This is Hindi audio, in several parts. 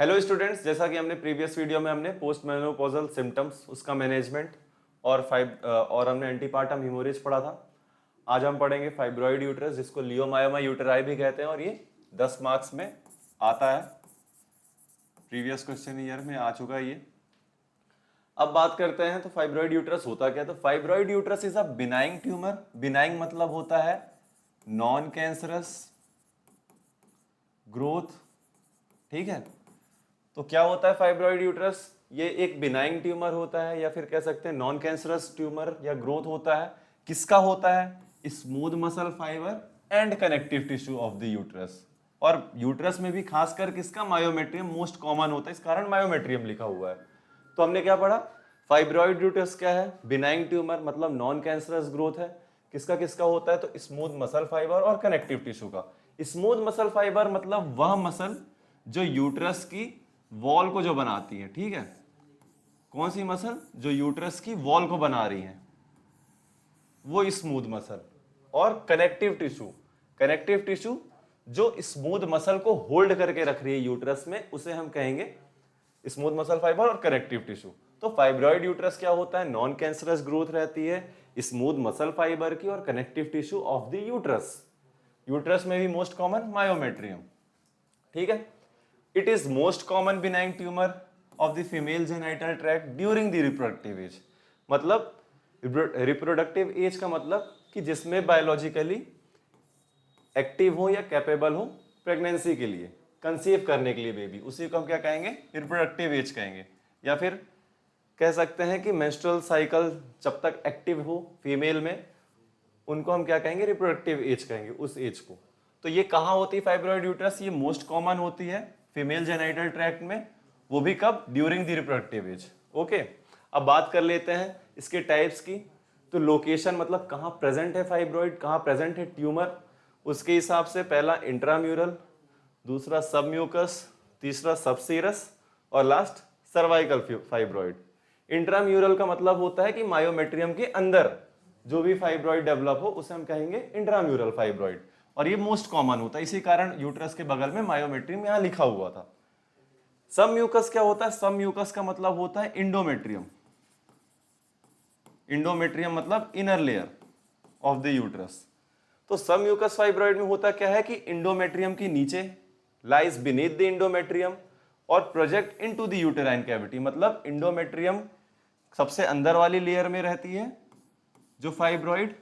हेलो स्टूडेंट्स, जैसा कि हमने प्रीवियस वीडियो में हमने पोस्ट मेनोपॉजल सिम्टम्स, उसका मैनेजमेंट और हमने एंटीपार्टम हीमोरेज पढ़ा था। आज हम पढ़ेंगे फाइब्रॉइड यूट्रस, जिसको लियोमायोमा यूटेराई भी कहते हैं, और ये 10 मार्क्स में आता है। प्रीवियस क्वेश्चन ईयर में आ चुका है ये। अब बात करते हैं तो फाइब्रॉइड यूट्रस होता क्या है। तो fibroid uterus is a benign tumour. Benign मतलब होता है नॉन कैंसरस ग्रोथ, ठीक है। तो क्या होता है फाइब्रॉइड यूट्रस? ये एक बिनाइंग ट्यूमर होता है, या फिर कह सकते हैं नॉन कैंसरस ट्यूमर या ग्रोथ होता है। किसका होता है? Smooth muscle fibre and connective tissue of the uterus. और यूट्रस में भी खासकर किसका? मायोमेट्रियम मोस्ट कॉमन होता है, इस कारण मायोमेट्रियम लिखा हुआ है। तो हमने क्या पढ़ा? फाइब्रॉइड यूट्रस क्या है? बिनाइंग ट्यूमर, मतलब नॉन कैंसरस ग्रोथ है। किसका किसका होता है? तो स्मूथ मसल फाइबर और कनेक्टिव टिश्यू का। स्मूथ मसल फाइबर मतलब वह मसल जो यूट्रस की वॉल को जो बनाती है, ठीक है। कौन सी मसल? जो यूट्रस की वॉल को बना रही है, वो स्मूथ मसल। और कनेक्टिव टिश्यू, कनेक्टिव टिश्यू जो स्मूथ मसल को होल्ड करके रख रही है यूट्रस में, उसे हम कहेंगे स्मूथ मसल फाइबर और कनेक्टिव टिश्यू। तो फाइब्रॉइड यूट्रस क्या होता है? नॉन कैंसरस ग्रोथ रहती है, स्मूथ मसल फाइबर की और connective tissue of the uterus. Uterus में भी मोस्ट कॉमन मायोमेट्रियम, ठीक है। It is most common benign tumour of the female genital tract during the reproductive age. मतलब रिप्रोडक्टिव एज का मतलब कि जिसमें बायोलॉजिकली एक्टिव हो या कैपेबल हो प्रेगनेंसी के लिए, कंसीव करने के लिए बेबी, उसी को हम क्या कहेंगे? रिप्रोडक्टिव एज कहेंगे। या फिर कह सकते हैं कि मेंस्ट्रुअल साइकिल जब तक एक्टिव हो फीमेल में, उनको हम क्या कहेंगे? रिप्रोडक्टिव एज कहेंगे, उस एज को। तो ये कहाँ होती है फाइब्रॉइड यूट्रस? ये मोस्ट कॉमन होती है फीमेल जेनाइटल ट्रैक्ट में। वो भी कब? During the reproductive age. Okay, अब बात कर लेते हैं इसके टाइप्स की। तो लोकेशन मतलब कहाँ प्रेजेंट है फाइब्रॉइड, कहाँ प्रेजेंट है ट्यूमर, उसके हिसाब से पहला इंट्राम्यूरल, दूसरा सबम्यूकस, तीसरा सबसीरस और लास्ट सर्वाइकल फाइब्रॉइड। इंट्राम्यूरल का मतलब होता है कि मायोमेट्रियम के अंदर जो भी फाइब्रॉइड डेवलप हो उसे हम कहेंगे इंट्राम्यूरल फाइब्रॉइड, और ये मोस्ट कॉमन होता है, इसी कारण यूट्रस के बगल में मायोमेट्रियम यहां लिखा हुआ था। सब म्यूकस क्या होता है? सब म्यूकस का मतलब होता है इंडोमेट्रियम। इंडोमेट्रियम मतलब inner layer of the uterus. तो सब म्यूकस फाइब्रॉइड में होता क्या है कि इंडोमेट्रियम के नीचे, लाइज बीनीथ द इंडोमेट्रियम और project into the uterine cavity. मतलब इंडोमेट्रियम सबसे अंदर वाली लेयर में रहती है जो फाइब्रॉइड,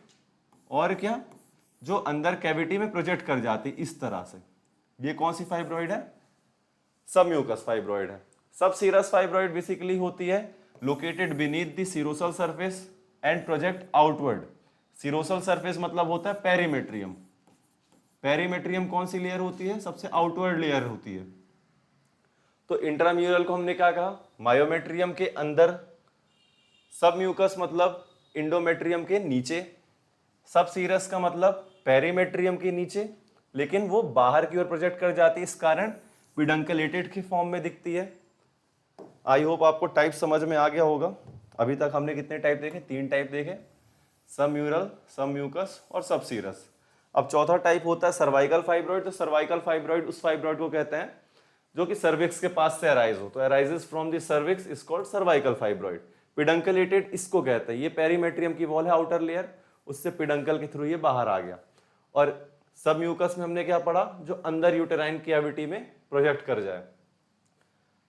और क्या, जो अंदर कैविटी में प्रोजेक्ट कर जाती इस तरह से। ये कौन सी फाइब्रॉइड है? सब म्यूकस फाइब्रॉइड है। सब सीरस फाइब्रॉइड बेसिकली होती है located beneath the सीरोसल surface and project outward. सीरोसल surface मतलब होता है पेरीमेट्रियम। पेरीमेट्रियम कौन सी लेयर होती है? सबसे आउटवर्ड लेयर होती है। तो इंट्राम्यूरल को हमने क्या कहा? मायोमेट्रियम के अंदर। सब म्यूकस मतलब इंडोमेट्रियम के नीचे। सब सीरस का मतलब पेरीमेट्रियम के नीचे, लेकिन वो बाहर की ओर प्रोजेक्ट कर जाती है, इस कारण पिडंकलेटेड की फॉर्म में दिखती है। आई होप आपको टाइप समझ में आ गया होगा। अभी तक हमने कितने टाइप देखे? 3 टाइप देखे, सब म्यूरल, सब म्यूकस और सब सीरस। अब चौथा टाइप होता है सर्वाइकल फाइब्रॉइड। तो सर्वाइकल फाइब्रॉइड उस फाइब्रॉइड को कहते हैं जो कि सर्विक्स के पास से अराइज हो, तो arises from the cervix is called cervical fibroid. Pedunculated इसको कहते हैं, ये पेरीमेट्रियम की वॉल है आउटर लेयर, उससे पिडंकल के थ्रू ये बाहर आ गया। और सब म्यूकस में हमने क्या पढ़ा? जो अंदर यूटेराइन कैविटी में प्रोजेक्ट कर जाए।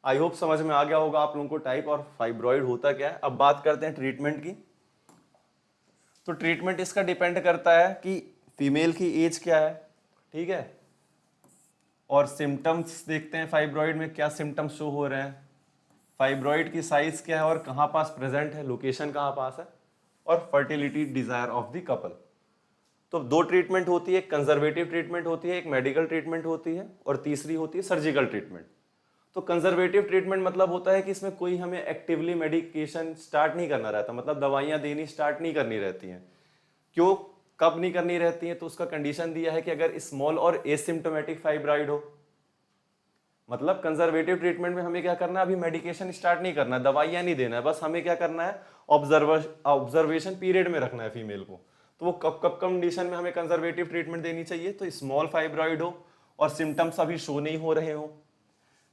आई होप समझ में आ गया होगा आप लोगों को टाइप और फाइब्रॉइड होता क्या है। अब बात करते हैं ट्रीटमेंट की। तो ट्रीटमेंट इसका डिपेंड करता है कि फीमेल की एज क्या है, ठीक है, और सिम्टम्स देखते हैं फाइब्रॉइड में क्या सिम्टम्स शो हो रहे हैं, फाइब्रॉइड की साइज क्या है और कहाँ पास प्रेजेंट है, लोकेशन कहाँ पास है, और fertility desire of the couple. तो 2 ट्रीटमेंट होती है, एक कंजर्वेटिव ट्रीटमेंट होती है, एक मेडिकल ट्रीटमेंट होती है, और तीसरी होती है सर्जिकल ट्रीटमेंट। तो कंजर्वेटिव ट्रीटमेंट मतलब होता है कि इसमें कोई हमें एक्टिवली मेडिकेशन स्टार्ट नहीं करना रहता, मतलब दवाइयाँ देनी स्टार्ट नहीं करनी रहती हैं। क्यों, कब नहीं करनी रहती है? तो उसका कंडीशन दिया है कि अगर स्मॉल और एसिम्टोमेटिक फाइब्रॉइड हो। मतलब कंजर्वेटिव ट्रीटमेंट में हमें क्या करना है? अभी मेडिकेशन स्टार्ट नहीं करना है, दवाइयां नहीं देना है, बस हमें क्या करना है? ऑब्जर्वेशन पीरियड में रखना है फीमेल को। तो वो कब कब कंडीशन में हमें कंजर्वेटिव ट्रीटमेंट देनी चाहिए? तो स्मॉल फाइब्रॉइड हो और सिम्टम्स अभी शो नहीं हो रहे हो,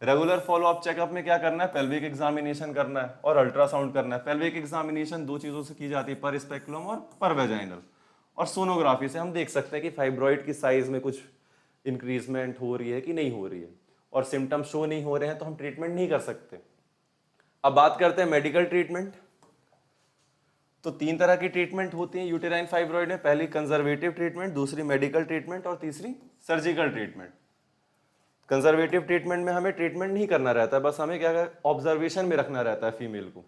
रेगुलर फॉलो अप चेकअप में क्या करना है, पेल्विक एग्जामिनेशन करना है और अल्ट्रासाउंड करना है। पेल्विक एग्जामिनेशन दो चीजों से की जाती है, पर स्पेकुलम और पर वेजाइनल। और सोनोग्राफी से हम देख सकते हैं कि फाइब्रॉइड की साइज में कुछ इंक्रीजमेंट हो रही है कि नहीं हो रही है, और सिम्टम्स शो नहीं हो रहे हैं तो हम ट्रीटमेंट नहीं कर सकते। अब बात करते हैं मेडिकल ट्रीटमेंट। तो तीन तरह की ट्रीटमेंट होती है यूटेराइन फाइब्रॉइड में, पहली कंजर्वेटिव ट्रीटमेंट, दूसरी मेडिकल ट्रीटमेंट और तीसरी सर्जिकल ट्रीटमेंट। कंजर्वेटिव ट्रीटमेंट में हमें ट्रीटमेंट नहीं करना रहता है, बस हमें क्या ऑब्जर्वेशन में रखना रहता है फीमेल को।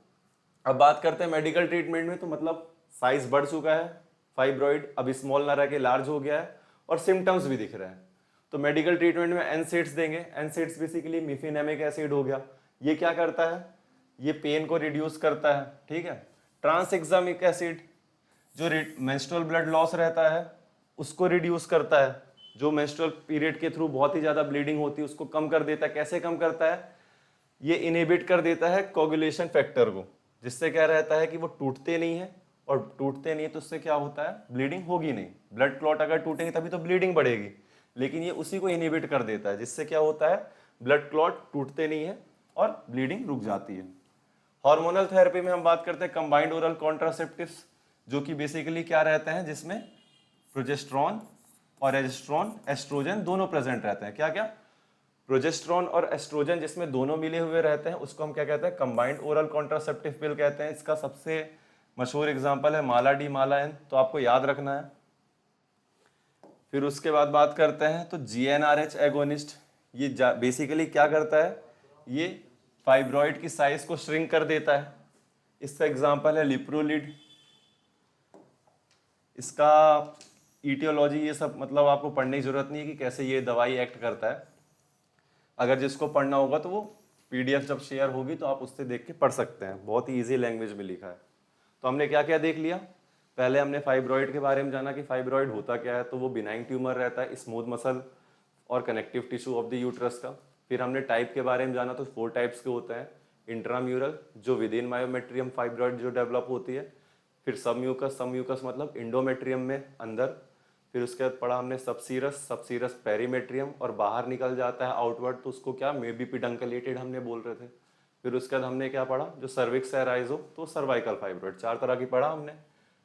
अब बात करते हैं मेडिकल ट्रीटमेंट में, तो मतलब साइज बढ़ चुका है फाइब्रॉइड, अब स्मॉल ना रह के लार्ज हो गया है और सिम्टम्स भी दिख रहे हैं। तो मेडिकल ट्रीटमेंट में एनसेड्स देंगे। एनसेड्स बेसिकली मिफिनेमिक एसिड हो गया। ये क्या करता है, ये पेन को रिड्यूस करता है, ठीक है। ट्रांसएग्जामिक एसिड जो मेंस्ट्रुअल ब्लड लॉस रहता है उसको रिड्यूस करता है, जो मेंस्ट्रुअल पीरियड के थ्रू बहुत ही ज्यादा ब्लीडिंग होती है उसको कम कर देता है। कैसे कम करता है, ये इनहिबिट कर देता है कोगुलेशन फैक्टर को, जिससे क्या रहता है कि वो टूटते नहीं है, और टूटते नहीं तो उससे क्या होता है, ब्लीडिंग होगी नहीं। ब्लड क्लॉट अगर टूटेंगे तभी तो ब्लीडिंग बढ़ेगी, लेकिन ये उसी को इनहिबिट कर देता है, जिससे क्या होता है, ब्लड क्लॉट टूटते नहीं है और ब्लीडिंग रुक जाती है। हार्मोनल थेरेपी में हम बात करते हैं कंबाइंड ओरल कॉन्ट्रासेप्टिव्स, जो कि बेसिकली क्या रहते हैं, जिसमें प्रोजेस्टेरॉन और एस्ट्रोजन, एस्ट्रोजन दोनों प्रेजेंट रहते हैं। क्या क्या, प्रोजेस्टेरॉन और एस्ट्रोजन जिसमें दोनों मिले हुए रहते हैं, उसको हम क्या कहते हैं, कंबाइंड ओरल कॉन्ट्रासेप्टिव पिल कहते हैं। इसका सबसे मशहूर एग्जांपल है माला डी माला एन, तो आपको याद रखना है। फिर उसके बाद बात करते हैं तो जीएनआरएच एगोनिस्ट, ये बेसिकली क्या करता है, ये फाइब्रॉइड की साइज को श्रिंक कर देता है। इसका एग्जांपल है लिप्रोलिड। इसका ईटियोलॉजी ये सब मतलब आपको पढ़ने की जरूरत नहीं है कि कैसे ये दवाई एक्ट करता है। अगर जिसको पढ़ना होगा तो वो पीडीएफ जब शेयर होगी तो आप उससे देख के पढ़ सकते हैं, बहुत ही इजी लैंग्वेज में लिखा है। तो हमने क्या क्या देख लिया, पहले हमने फाइब्रॉइड के बारे में जाना कि फाइब्रॉइड होता क्या है। तो वो बिनाइन ट्यूमर रहता है, स्मूथ मसल और connective tissue of the uterus का। फिर हमने टाइप के बारे में जाना, तो 4 टाइप्स के होते हैं। इंट्राम्यूरल जो विद इन मायोमेट्रियम फाइब्रॉइड जो डेवलप होती है। फिर सबम्यूकस, सबम्यूकस मतलब इंडोमेट्रियम में अंदर। फिर उसके बाद पढ़ा हमने सबसीरस, सबसीरस पेरीमेट्रियम और बाहर निकल जाता है आउटवर्ड, तो उसको क्या मे बी पिडंकलेटेड हमने बोल रहे थे। फिर उसके बाद हमने क्या पढ़ा, जो सर्विक्स है राइजो, तो सर्वाइकल फाइब्रॉइड। 4 तरह की पढ़ा हमने।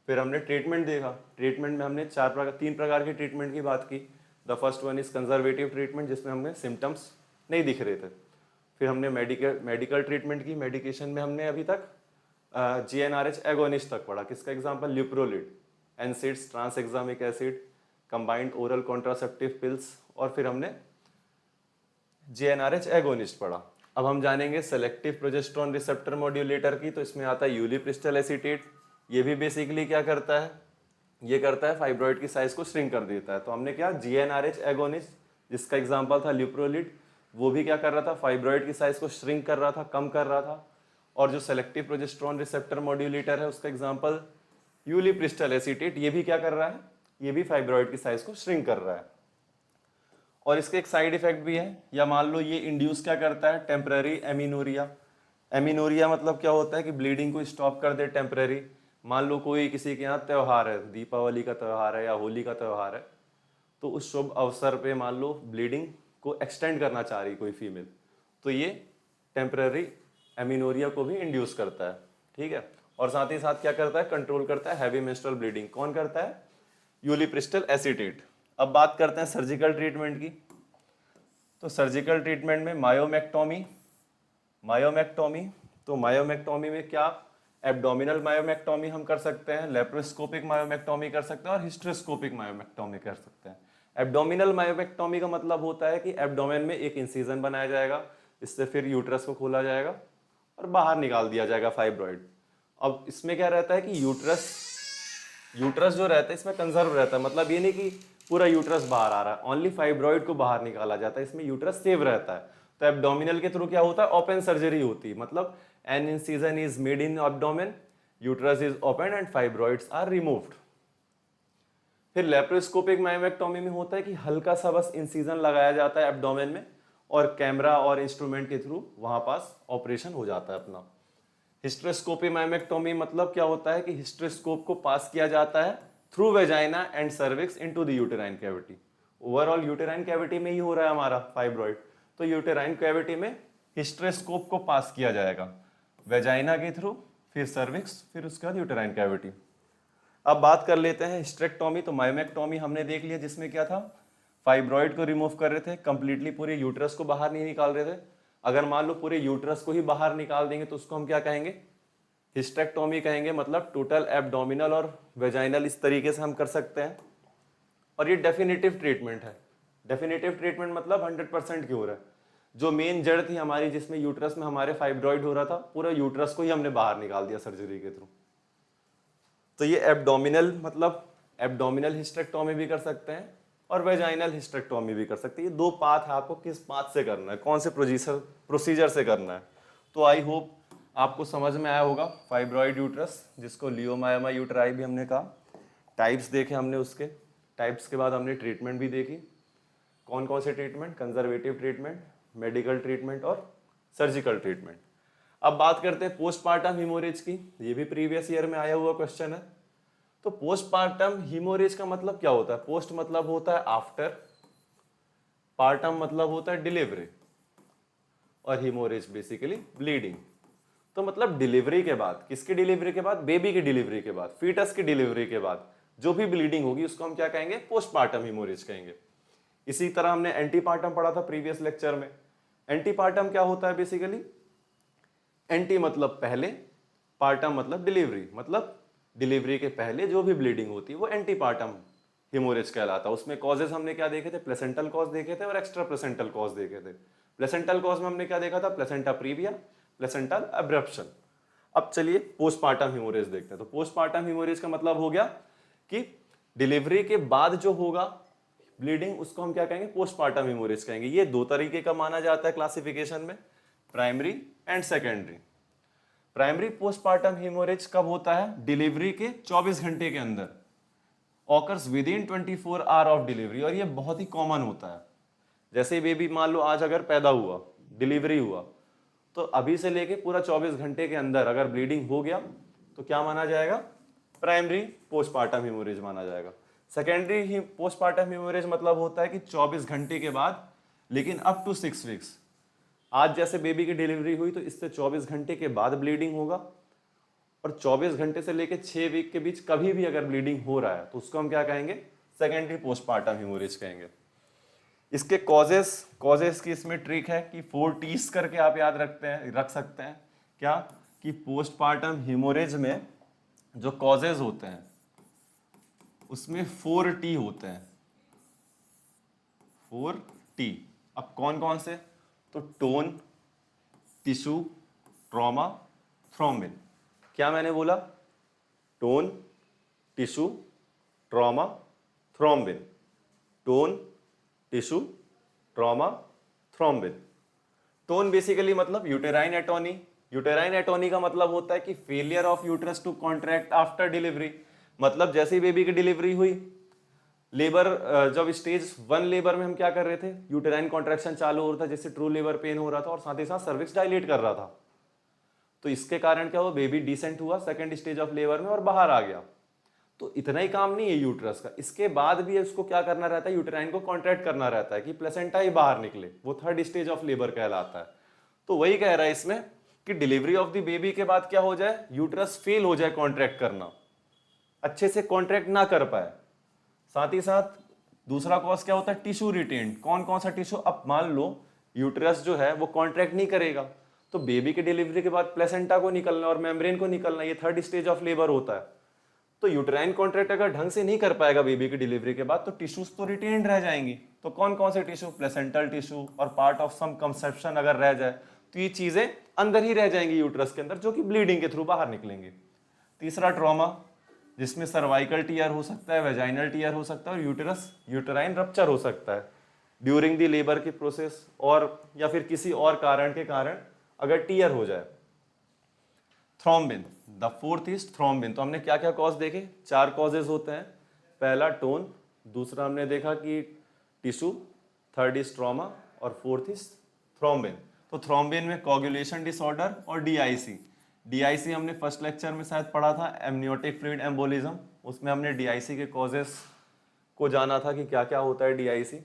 फिर हमने ट्रीटमेंट देखा, ट्रीटमेंट में हमने 3 प्रकार की ट्रीटमेंट की बात की। The first one is conservative treatment, जिसमें हमें सिम्टम्स नहीं दिख रहे थे। फिर हमने मेडिकल ट्रीटमेंट की, मेडिकेशन में हमने अभी तक जीएनआरएच एगोनिस्ट तक पढ़ा। किसका example, leuprolide, NSAIDs, tranexamic acid, combined oral contraceptive pills, और फिर हमने जीएनआरएच एगोनिस्ट पढ़ा। अब हम जानेंगे सेलेक्टिव प्रोजेस्टेरॉन रिसेप्टर मॉड्यूलेटर की। तो इसमें आता है यूलिप्रिस्टल एसीटेट। ये भी बेसिकली क्या करता है, ये करता है फाइब्रॉइड की साइज को श्रिंक कर देता है। तो हमने क्या, जीएनआरएच एगोनिस्ट जिसका एग्जांपल था लिप्रोलिड, वो भी क्या कर रहा था, फाइब्रॉइड की साइज को श्रिंक कर रहा था, कम कर रहा था। और जो सेलेक्टिव प्रोजेस्टेरॉन रिसेप्टर मॉड्यूलेटर है उसका एग्जांपल यूलिप्रिस्टल एसीटेट, ये भी क्या कर रहा है, ये भी फाइब्रॉइड की साइज को श्रिंक कर रहा है। और इसके एक साइड इफेक्ट भी है, या मान लो ये इंड्यूस क्या करता है, टेम्पररी एमिनोरिया। एमिनोरिया मतलब क्या होता है कि ब्लीडिंग को स्टॉप कर दे टेम्पररी। मान लो कोई किसी के यहाँ त्यौहार है, दीपावली का त्यौहार है या होली का त्यौहार है, तो उस शुभ अवसर पे मान लो ब्लीडिंग को एक्सटेंड करना चाह रही कोई फीमेल, तो ये टेम्पररी एमिनोरिया को भी इंड्यूस करता है, ठीक है। और साथ ही साथ क्या करता है, कंट्रोल करता है हैवी मेंस्ट्रुअल ब्लीडिंग। कौन करता है, यूलिप्रिस्टल एसीटेट। अब बात करते हैं सर्जिकल ट्रीटमेंट की। तो सर्जिकल ट्रीटमेंट में मायोमेक्टोमी, मायोमेक्टोमी, तो मायोमेक्टोमी में क्या, एब्डोमिनल मायोमेक्टोमी हम कर सकते हैं, लेप्रोस्कोपिक मायोमेक्टोमी कर सकते हैं और हिस्ट्रोस्कोपिक मायोमेक्टोमी कर सकते हैं। एब्डोमिनल मायोमेक्टोमी का मतलब होता है कि एब्डोमेन में एक इंसिजन बनाया जाएगा, इससे फिर यूट्रस को खोला जाएगा और बाहर निकाल दिया जाएगा फाइब्रॉइड। अब इसमें क्या रहता है कि यूट्रस जो रहता है इसमें कंजर्व रहता है, मतलब ये नहीं कि पूरा यूट्रस बाहर आ रहा है, ओनली फाइब्रॉइड को बाहर निकाला जाता है, इसमें यूट्रस सेव रहता है। तो एब्डोमिनल के थ्रू क्या होता है, ओपन सर्जरी होती है, मतलब an incision is made in abdomen, uterus is open and fibroids are removed. फिर लेप्रोस्कोपिक मायोमेक्टोमी में होता है कि हल्का सा बस इंसिजन लगाया जाता है एब्डोमेन में और कैमरा और इंस्ट्रूमेंट के थ्रू वहां पास ऑपरेशन हो जाता है अपना। हिस्ट्रोस्कोपी मायोमेक्टोमी मतलब क्या होता है कि हिस्ट्रोस्कोप को पास किया जाता है through vagina and cervix into the uterine cavity. Overall uterine cavity में ही हो रहा है हमारा फाइब्रॉइड, तो यूटेराइन कैविटी में हिस्टेरोस्कोप को पास किया जाएगा, वेजाइना के थ्रू, फिर सर्विक्स, फिर उसके बाद यूटेराइन कैविटी। अब बात कर लेते हैं हिस्टेरेक्टोमी। तो मायोमेक्टोमी हमने देख लिया, जिसमें क्या था, फाइब्रॉइड को रिमूव कर रहे थे, कंप्लीटली पूरे यूट्रस को बाहर नहीं निकाल रहे थे। अगर मान लो पूरे यूट्रस को ही बाहर निकाल देंगे तो उसको हम क्या कहेंगे, हिस्टेरेक्टोमी कहेंगे। मतलब टोटल एब्डोमिनल और वेजाइनल इस तरीके से हम कर सकते हैं। और ये डेफिनेटिव ट्रीटमेंट है। डेफिनेटिव ट्रीटमेंट मतलब 100% क्योर है। जो मेन जड़ थी हमारी, जिसमें यूट्रस में हमारे फाइब्रॉइड हो रहा था, पूरा यूट्रस को ही हमने बाहर निकाल दिया सर्जरी के थ्रू। तो ये एब्डोमिनल मतलब एब्डोमिनल हिस्टेरेक्टोमी भी कर सकते हैं और वेजाइनल हिस्टेरेक्टोमी भी कर सकते हैं। ये दो पाथ है, आपको किस पाथ से करना है, कौन से प्रोसीजर से करना है। तो आई होप आपको समझ में आया होगा। फाइब्रॉइड यूट्रस, जिसको लियोमायोमा यूटेराई भी हमने कहा, टाइप्स देखे हमने, उसके टाइप्स के बाद हमने ट्रीटमेंट भी देखी। कौन कौन से treatment, conservative treatment, medical treatment और सर्जिकल ट्रीटमेंट। अब बात करते हैं पोस्टपार्टम हीमोरेज की। ये भी प्रीवियस ईयर में आया हुआ क्वेश्चन है। तो पोस्टपार्टम हीमोरेज का मतलब क्या होता है? पोस्ट मतलब होता है आफ्टर, पार्टम मतलब होता है डिलीवरी, और हीमोरेज बेसिकली ब्लीडिंग। तो मतलब डिलीवरी के बाद, किसकी डिलीवरी के बाद? बेबी की डिलीवरी के बाद, फीटस की डिलीवरी के बाद जो भी ब्लीडिंग होगी उसको हम क्या कहेंगे? पोस्टपार्टम हीमोरेज कहेंगे। इसी तरह हमने एंटीपार्टम पढ़ा था प्रीवियस लेक्चर में। एंटीपार्टम क्या होता है बेसिकली? एंटी मतलब पहले, पार्टम मतलब डिलीवरी, मतलब डिलीवरी के पहले जो भी ब्लीडिंग होती है वो एंटीपार्टम हीमोरेज कहलाता है। उसमें कॉजेज हमने क्या देखे थे? प्लेसेंटल कॉज देखे थे और एक्स्ट्रा प्लेसेंटल कॉज देखे थे। प्लेसेंटल कॉज में हमने क्या देखा था? Placenta previa, placental abruption. अब चलिए पोस्टपार्टम हीमोरेज देखते हैं। तो पोस्टपार्टम हीमोरेज का मतलब हो गया कि डिलीवरी के बाद जो होगा ब्लीडिंग, उसको हम क्या कहेंगे? पोस्टपार्टम हीमोरेज कहेंगे। ये दो तरीके का माना जाता है क्लासिफिकेशन में, primary and secondary. Primary postpartum haemorrhage कब होता है? डिलीवरी के 24 घंटे के अंदर, occurs with in 24 hour of delivery. और ये बहुत ही कॉमन होता है। जैसे ही बेबी मान लो आज अगर पैदा हुआ, डिलीवरी हुआ, तो अभी से लेके पूरा 24 घंटे के अंदर अगर ब्लीडिंग हो गया तो क्या माना जाएगा? प्राइमरी पोस्टपार्टम हीमोरेज माना जाएगा। सेकेंडरी पोस्टपार्टम हीमोरेज मतलब होता है कि 24 घंटे के बाद, लेकिन अप टू 6 वीक्स। आज जैसे बेबी की डिलीवरी हुई तो इससे 24 घंटे के बाद ब्लीडिंग होगा, और 24 घंटे से लेकर 6 वीक के बीच कभी भी अगर ब्लीडिंग हो रहा है तो उसको हम क्या कहेंगे? सेकेंडरी पोस्टपार्टम हीमोरेज कहेंगे। इसके कॉजेस की इसमें ट्रिक है कि 4 T's करके आप याद रख सकते हैं। क्या? कि पोस्टपार्टम हीमोरेज में जो कॉजेज होते हैं उसमें 4 T होते हैं। 4 T। अब कौन कौन से? तो टोन, टिश्यू, ट्रॉमा, थ्रोम्बिन। क्या मैंने बोला? Tone, tissue, trauma, thrombin. Tone, tissue, trauma, thrombin. Tone basically मतलब यूटेराइन एटोनी। यूटेराइन एटोनी का मतलब होता है कि failure of uterus to contract after delivery. मतलब जैसे ही बेबी की डिलीवरी हुई, लेबर जब स्टेज 1 लेबर में हम क्या कर रहे थे? यूटेराइन कॉन्ट्रैक्शन चालू हो रहा था, जिससे ट्रू लेबर पेन हो रहा था और साथ ही साथ सर्विक्स डायलेट कर रहा था। तो इसके कारण क्या हुआ? बेबी डिसेंट हुआ सेकंड स्टेज ऑफ लेबर में और बाहर आ गया। तो इतना ही काम नहीं है यूट्रस का, इसके बाद भी उसको क्या करना रहता है? यूटेराइन को कॉन्ट्रैक्ट करना रहता है कि प्लेसेंटा ही बाहर निकले। वो थर्ड स्टेज ऑफ लेबर कहलाता है। तो वही कह रहा है इसमें कि डिलीवरी ऑफ द बेबी के बाद क्या हो जाए? यूट्रस फेल हो जाए कॉन्ट्रैक्ट करना, अच्छे से कॉन्ट्रैक्ट ना कर पाए। साथ ही साथ दूसरा कॉज क्या होता है? Tissue retain. कौन कौन सा टिश्यू? अब मान लो यूट्रस जो है वो कॉन्ट्रैक्ट नहीं करेगा तो बेबी की डिलीवरी के बाद प्लेसेंटा को निकलना और मेम्ब्रेन को निकलना, ये थर्ड स्टेज ऑफ लेबर होता है। तो यूट्राइन कॉन्ट्रैक्ट अगर ढंग से नहीं कर पाएगा बेबी की डिलीवरी के बाद तो टिश्यूज तो रिटेन्ड रह जाएंगी। तो कौन कौन से टिश्यू? प्लेसेंटल टिश्यू और पार्ट ऑफ सम कंसेप्शन अगर रह जाए तो ये चीजें अंदर ही रह जाएंगी यूट्रस के अंदर, जो कि ब्लीडिंग के थ्रू बाहर निकलेंगे। तीसरा ट्रॉमा, जिसमें सर्वाइकल टीयर हो सकता है, वेजाइनल टीयर हो सकता है और यूटेराइन रप्चर हो सकता है ड्यूरिंग द लेबर की प्रोसेस, और या फिर किसी और कारण के कारण अगर टीयर हो जाए। Thrombin, the fourth is thrombin. तो हमने क्या क्या कॉज देखे? 4 कॉजेज होते हैं। पहला टोन, दूसरा हमने देखा कि टिश्यू, थर्ड इज ट्रॉमा और फोर्थ इज थ्रोम्बिन। तो थ्रोम्बिन में कोगुलेशन डिसऑर्डर और डीआईसी। डीआईसी हमने फर्स्ट लेक्चर में शायद पढ़ा था, एमनियोटिक फ्लूइड एम्बोलिज्म। उसमें हमने डीआईसी के कॉजेस को जाना था कि क्या क्या होता है डीआईसी।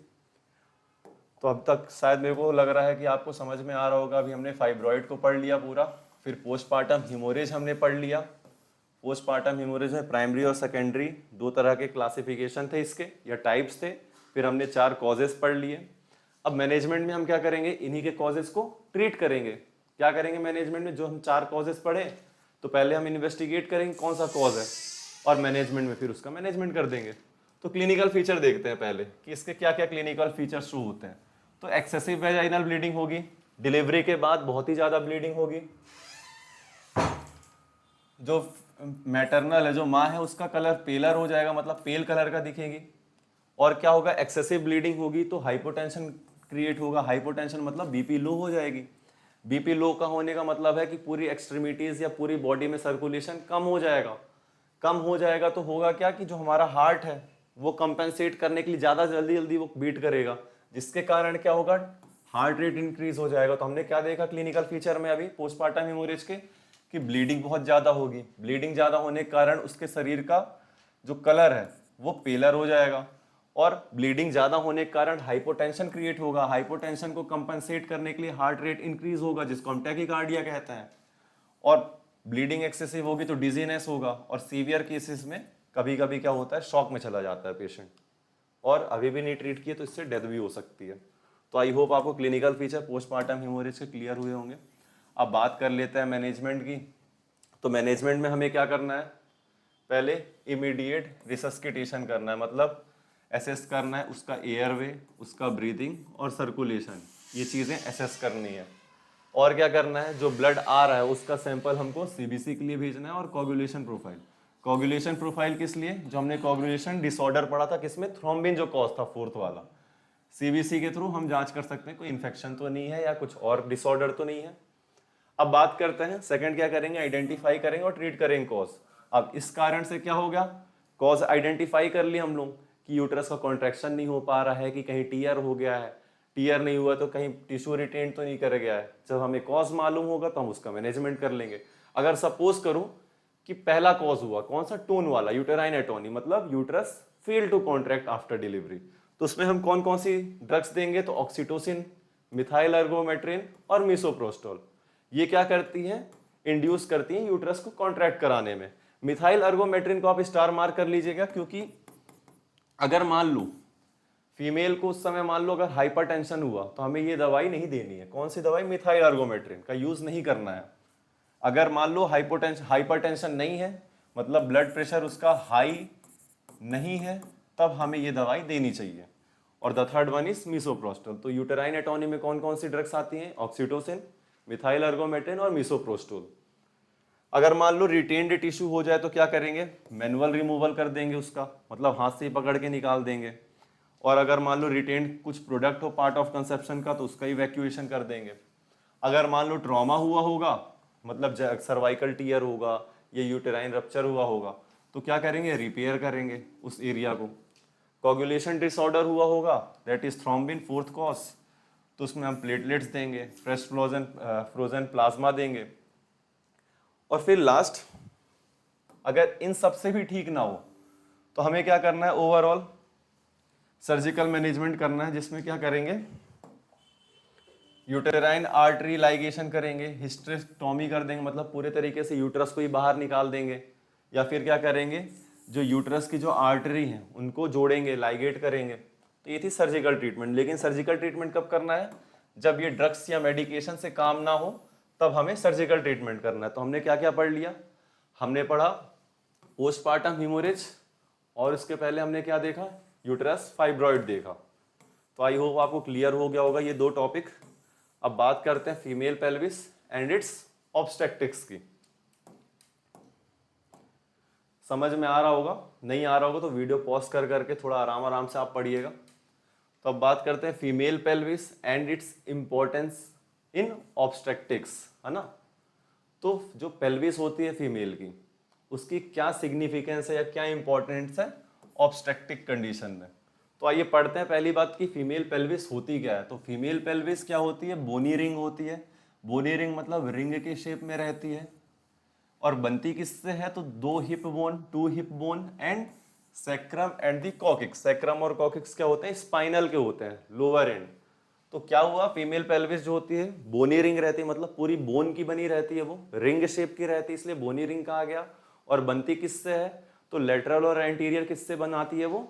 तो अब तक शायद मेरे को लग रहा है कि आपको समझ में आ रहा होगा। अभी हमने फाइब्रॉइड को पढ़ लिया पूरा, फिर पोस्टपार्टम हीमोरेज हमने पढ़ लिया। पोस्टपार्टम हीमोरेज में प्राइमरी और सेकेंडरी दो तरह के क्लासिफिकेशन थे इसके या टाइप्स थे। फिर हमने 4 कॉजेस पढ़ लिए। अब मैनेजमेंट में हम क्या करेंगे, इन्हीं के कॉजेस को ट्रीट करेंगे। क्या करेंगे मैनेजमेंट में, जो हम 4 कॉजेस पढ़े तो पहले हम इन्वेस्टिगेट करेंगे कौन सा कॉज है, और मैनेजमेंट में फिर उसका मैनेजमेंट कर देंगे। तो क्लिनिकल फीचर देखते हैं पहले कि इसके क्या क्या क्लिनिकल फीचर शो होते हैं। तो एक्सेसिव वेजाइनल ब्लीडिंग होगी, डिलीवरी के बाद बहुत ही ज़्यादा ब्लीडिंग होगी। जो मैटरनल है, जो माँ है, उसका कलर पेलर हो जाएगा, मतलब पेल कलर का दिखेगी। और क्या होगा, एक्सेसिव ब्लीडिंग होगी तो हाइपोटेंशन क्रिएट होगा। हाइपोटेंशन मतलब बीपी लो हो जाएगी। बीपी लो का होने का मतलब है कि पूरी एक्सट्रीमिटीज या पूरी बॉडी में सर्कुलेशन कम हो जाएगा। कम हो जाएगा तो होगा क्या कि जो हमारा हार्ट है वो कंपेंसेट करने के लिए ज़्यादा जल्दी जल्दी वो बीट करेगा, जिसके कारण क्या होगा, हार्ट रेट इंक्रीज हो जाएगा। तो हमने क्या देखा क्लिनिकल फीचर में अभी पोस्टपार्टम हेमोरेज के, कि ब्लीडिंग बहुत ज़्यादा होगी। ब्लीडिंग ज़्यादा होने के कारण उसके शरीर का जो कलर है वो पेलर हो जाएगा, और ब्लीडिंग ज़्यादा होने के कारण हाइपोटेंशन क्रिएट होगा। हाइपोटेंशन को कंपनसेट करने के लिए हार्ट रेट इंक्रीज होगा, जिसको हम टैकीकार्डिया कहते हैं। और ब्लीडिंग एक्सेसिव होगी तो डिजीनेस होगा, और सीवियर केसेस में कभी कभी क्या होता है, शॉक में चला जाता है पेशेंट, और अभी भी नहीं ट्रीट किए तो इससे डेथ भी हो सकती है। तो आई होप आपको क्लिनिकल फीचर पोस्टमार्टम हेमोरेज के क्लियर हुए होंगे। अब बात कर लेते हैं मैनेजमेंट की। तो मैनेजमेंट में हमें क्या करना है, पहले इमीडिएट रिसस्किटेशन करना है, मतलब एसेस करना है उसका एयरवे, उसका ब्रीदिंग और सर्कुलेशन, ये चीज़ें एसेस करनी है। और क्या करना है, जो ब्लड आ रहा है उसका सैंपल हमको सीबीसी के लिए भेजना है। और कोगुलेशन प्रोफाइल, कोगुलेशन प्रोफाइल किस लिए, जो हमने कोगुलेशन डिसऑर्डर पढ़ा था किसमें, थ्रोम्बिन जो कॉज था 4th वाला, सीबीसी के थ्रू हम जांच कर सकते हैं कोई इन्फेक्शन तो नहीं है या कुछ और डिसऑर्डर तो नहीं है। अब बात करते हैं सेकंड क्या करेंगे, आइडेंटिफाई करेंगे और ट्रीट करेंगे कॉज। अब इस कारण से क्या हो गया, कॉज आइडेंटिफाई कर लिए हम लोग कि यूट्रस का कॉन्ट्रैक्शन नहीं हो पा रहा है, कि कहीं टीयर हो गया है, टीयर नहीं हुआ तो कहीं टिश्यू रिटेन तो नहीं कर गया है। जब हमें कॉज मालूम होगा तो हम उसका मैनेजमेंट कर लेंगे। अगर सपोज करूं कि पहला कॉज हुआ कौन सा, टोन वाला, यूटेराइन एटोनी, मतलब uterus fail to contract after delivery, तो उसमें हम कौन कौन सी ड्रग्स देंगे, तो ऑक्सीटोसिन, मिथाइल एर्गोमेट्रिन और मिसोप्रोस्टोल। ये क्या करती हैं, इंड्यूस करती हैं यूट्रस को कॉन्ट्रैक्ट कराने में। मिथाइल एर्गोमेट्रिन को आप स्टार मार्क कर लीजिएगा, क्योंकि अगर मान लो फीमेल को उस समय मान लो अगर हाइपरटेंशन हुआ तो हमें ये दवाई नहीं देनी है। कौन सी दवाई, मिथाइल एर्गोमेट्रिन का यूज नहीं करना है। अगर मान लो हाइपरटेंशन नहीं है, मतलब ब्लड प्रेशर उसका हाई नहीं है, तब हमें ये दवाई देनी चाहिए। और the third one is misoprostol. तो यूटेराइन एटोनी में कौन कौन सी ड्रग्स आती हैं, ऑक्सीटोसिन, मिथाइल एर्गोमेट्रिन और मिसोप्रोस्टोल। अगर मान लो रिटेन्ड टिश्यू हो जाए तो क्या करेंगे, मैनुअल रिमूवल कर देंगे उसका, मतलब हाथ से ही पकड़ के निकाल देंगे। और अगर मान लो रिटेन्ड कुछ प्रोडक्ट हो पार्ट ऑफ कंसेप्शन का तो उसका इवैक्यूएशन कर देंगे। अगर मान लो ट्रॉमा हुआ होगा, मतलब सर्वाइकल टीयर होगा या यूटेराइन रप्चर हुआ होगा, तो क्या करेंगे, रिपेयर करेंगे उस एरिया को। कोगुलेशन डिसऑर्डर हुआ होगा, that is thrombin 4th cause, तो उसमें हम प्लेटलेट्स देंगे, फ्रेश फ्रोजन प्लाज्मा देंगे। और फिर लास्ट, अगर इन सब से भी ठीक ना हो तो हमें क्या करना है, ओवरऑल सर्जिकल मैनेजमेंट करना है, जिसमें क्या करेंगे, यूटेराइन आर्टरी लाइगेशन करेंगे, हिस्टेरेक्टोमी कर देंगे, मतलब पूरे तरीके से यूट्रस को ही बाहर निकाल देंगे। या फिर क्या करेंगे, जो यूट्रस की जो आर्टरी हैं उनको जोड़ेंगे, लाइगेट करेंगे। तो ये थी सर्जिकल ट्रीटमेंट। लेकिन सर्जिकल ट्रीटमेंट कब करना है, जब ये ड्रग्स या मेडिकेशन से काम ना हो तब हमें सर्जिकल ट्रीटमेंट करना है। तो हमने क्या क्या पढ़ लिया, हमने पढ़ा पोस्टपार्टम हेमोरेज, और इसके पहले हमने क्या देखा, यूट्रस फाइब्रॉइड देखा। तो आई होप आपको क्लियर हो गया होगा ये 2 टॉपिक। अब बात करते हैं female pelvis and it's obstetrics की। समझ में आ रहा होगा, नहीं आ रहा होगा तो वीडियो पॉज कर करके थोड़ा आराम आराम से आप पढ़िएगा। तो अब बात करते हैं female pelvis and its importance in obstetrics, है ना। तो जो पेल्विस होती है फीमेल की, उसकी क्या सिग्निफिकेंस है या क्या इंपॉर्टेंस है ऑब्स्टेट्रिक कंडीशन में। तो आइए पढ़ते हैं पहली बात की फीमेल पेल्विस होती क्या है। तो फीमेल पेल्विस क्या होती है, बोनी रिंग होती है। बोनी रिंग मतलब रिंग के शेप में रहती है, और बनती किससे है, तो 2 hip bone, 2 hip bone and sacrum and the coccyx. Sacrum और कॉकिक्स क्या होते हैं, स्पाइनल के होते हैं, लोअर एंड। तो क्या हुआ, फीमेल पेल्विस जो होती है बोनी रिंग रहती है, मतलब पूरी बोन की बनी रहती है, वो रिंग शेप की रहती है, इसलिए बोनी रिंग कहा गया। और बनती किससे है, तो लेटरल और एंटीरियर किससे बनाती है, वो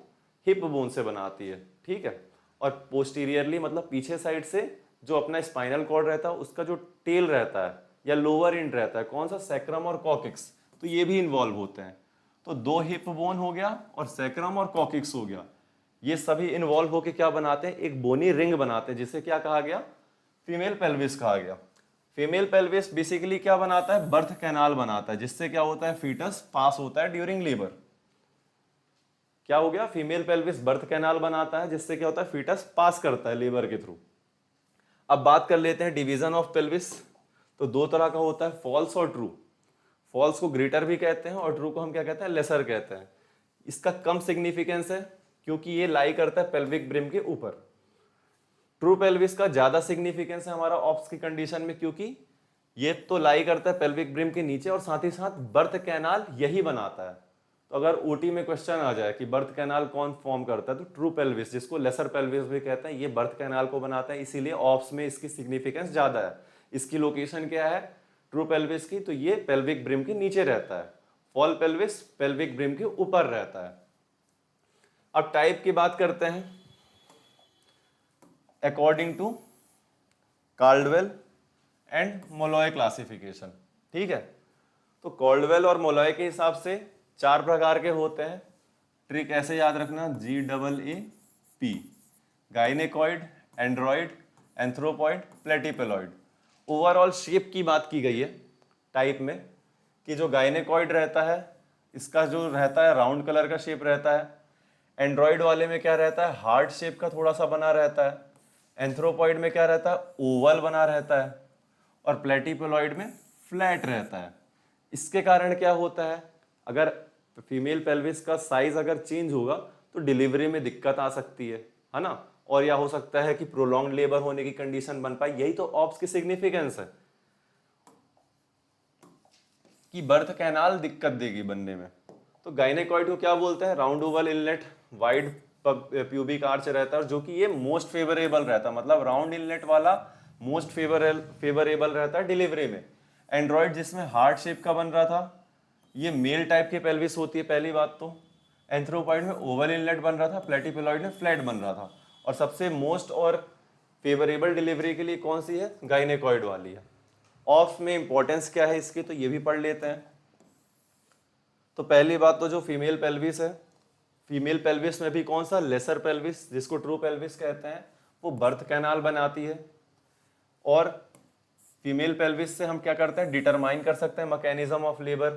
हिप बोन से बनाती है, ठीक है। और पोस्टीरियरली मतलब पीछे साइड से जो अपना स्पाइनल कॉर्ड रहता है उसका जो टेल रहता है या लोअर एंड रहता है, कौन सा, सैक्रम और कॉकिक्स, तो ये भी इन्वॉल्व होते हैं। तो दो हिप बोन हो गया और सैक्रम और कॉकिक्स हो गया, ये सभी इन्वॉल्व होकर क्या बनाते हैं, एक बोनी रिंग बनाते हैं, जिसे क्या कहा गया, फीमेल पेल्विस कहा गया। फीमेल पेल्विस बेसिकली क्या बनाता है, बर्थ कैनाल बनाता है, जिससे क्या होता है, फीटस पास होता है ड्यूरिंग लेबर। क्या हो गया, फीमेल पेल्विस बर्थ कैनाल बनाता है, जिससे क्या होता है, फीटस पास करता है लेबर के थ्रू। अब बात कर लेते हैं डिवीजन ऑफ पेल्विस। तो दो तरह का होता है, फॉल्स और ट्रू। फॉल्स को ग्रेटर भी कहते हैं और ट्रू को हम क्या कहते हैं, लेसर कहते हैं। इसका कम सिग्निफिकेंस है क्योंकि ये लाई करता है पेल्विक ब्रिम के ऊपर। ट्रू पेल्विस का ज्यादा सिग्निफिकेंस है हमारा ऑप्स की कंडीशन में, क्योंकि ये तो लाई करता है पेल्विक ब्रिम के नीचे और साथ ही साथ बर्थ कैनाल यही बनाता है। तो अगर ओटी में क्वेश्चन आ जाए कि बर्थ कैनाल कौन फॉर्म करता है, तो ट्रू पेल्विस, जिसको लेसर पेल्विस भी कहते हैं, ये बर्थ कैनाल को बनाता है, इसीलिए ऑप्स में इसकी सिग्निफिकेंस ज्यादा है। इसकी लोकेशन क्या है ट्रू पेल्विस की, तो ये पेल्विक ब्रिम के नीचे रहता है। फॉल पेल्विस पेल्विक ब्रिम के ऊपर रहता है। अब टाइप की बात करते हैं according to Caldwell and Moloy classification, ठीक है। तो काल्डवेल और मोलॉय के हिसाब से 4 प्रकार के होते हैं। ट्रिक ऐसे याद रखना, GAAP, gynaecoid, android, anthropoid, platypelloid. Overall shape की बात की गई है टाइप में, कि जो गाइनेकॉइड रहता है इसका जो रहता है राउंड कलर का शेप रहता है। एंड्रॉइड वाले में क्या रहता है, हार्ड शेप का थोड़ा सा बना रहता है। एंथ्रोपॉइड में क्या रहता है, ओवल बना रहता है। और प्लेटिपेलॉइड में फ्लैट रहता है। इसके कारण क्या होता है, अगर फीमेल पेल्विस का साइज अगर चेंज होगा तो डिलीवरी में दिक्कत आ सकती है ना। और या हो सकता है कि प्रोलॉन्ग लेबर होने की कंडीशन बन पाए। यही तो ऑप्स की सिग्निफिकेंस है कि बर्थ कैनाल दिक्कत देगी बनने में। तो गाइनेकॉइड को क्या बोलते हैं, round Oval inlet, wide pubic arch रहता है, जो कि ये मोस्ट फेवरेबल रहता है, मतलब राउंड इनलेट वाला मोस्ट फेवरेबल रहता है डिलीवरी में। एंड्रॉइड जिसमें हार्ट शेप का बन रहा था, ये मेल टाइप की पेल्विस होती है पहली बात तो। एंथ्रोपॉइड में ओवल इनलेट बन रहा था, प्लेटिपेलॉइड में फ्लैट बन रहा था। और सबसे मोस्ट और फेवरेबल डिलीवरी के लिए कौन सी है, गाइनेकॉइड वाली है। ऑफ में इंपॉर्टेंस क्या है इसकी, तो ये भी पढ़ लेते हैं। तो पहली बात तो जो फीमेल पेल्विस है, फीमेल पेल्विस में भी कौन सा, लेसर पेल्विस, जिसको ट्रू पेल्विस कहते हैं, वो बर्थ कैनाल बनाती है। और फीमेल पेल्विस से हम क्या करते हैं, डिटरमाइन कर सकते हैं मैकेनिज्म ऑफ लेबर,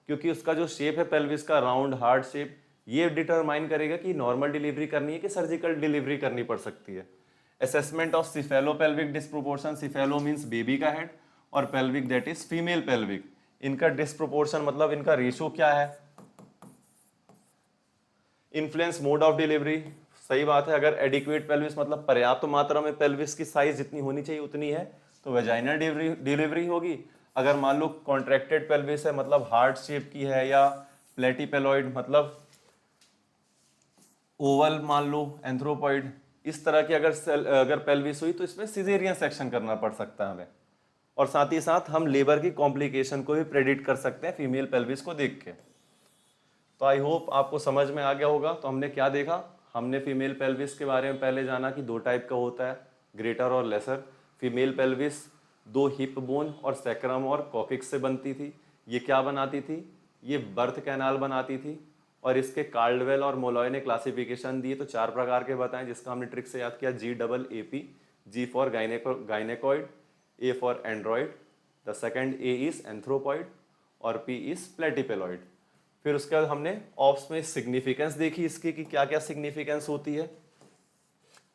क्योंकि उसका जो शेप है पेल्विस का राउंड हार्ड शेप, ये डिटरमाइन करेगा कि नॉर्मल डिलीवरी करनी है कि सर्जिकल डिलीवरी करनी पड़ सकती है। Assessment of cephalo pelvic disproportion, cephalo means baby का हेड और pelvic that is female pelvic, इनका डिस्प्रोपोर्शन मतलब इनका रेशियो क्या है। इन्फ्लुएंस मोड ऑफ डिलीवरी, सही बात है, अगर एडिक्वेट पेल्विस मतलब पर्याप्त मात्रा में पेल्विस की साइज जितनी होनी चाहिए उतनी है तो वेजाइनल डिलीवरी होगी। अगर मान लो कॉन्ट्रैक्टेड पेल्विस है मतलब हार्ट शेप की है, या प्लेटिपेलॉइड मतलब ओवल मान लो, एंथ्रोपॉइड, इस तरह की अगर पेल्विस हुई तो इसमें सिजेरियन सेक्शन करना पड़ सकता है हमें। और साथ ही साथ हम लेबर की कॉम्प्लिकेशन को भी प्रेडिक्ट कर सकते हैं फीमेल पेल्विस को देख के। तो आई होप आपको समझ में आ गया होगा। तो हमने क्या देखा, हमने फीमेल पेल्विस के बारे में पहले जाना कि 2 टाइप का होता है, ग्रेटर और lesser. Female pelvis 2 hip bone और सैक्रम और कॉकिक्स से बनती थी। ये क्या बनाती थी, ये बर्थ कैनाल बनाती थी। और इसके काल्डवेल और मोलॉय ने क्लासिफिकेशन दिए तो 4 प्रकार के बताएं, जिसका हमने ट्रिक से याद किया, GAAP, G for gynaecoid, A for android, the second A is anthropoid और P इज प्लेटिपेलॉइड। फिर उसके बाद हमने ऑप्स में सिग्निफिकेंस देखी इसकी कि क्या क्या सिग्निफिकेंस होती है।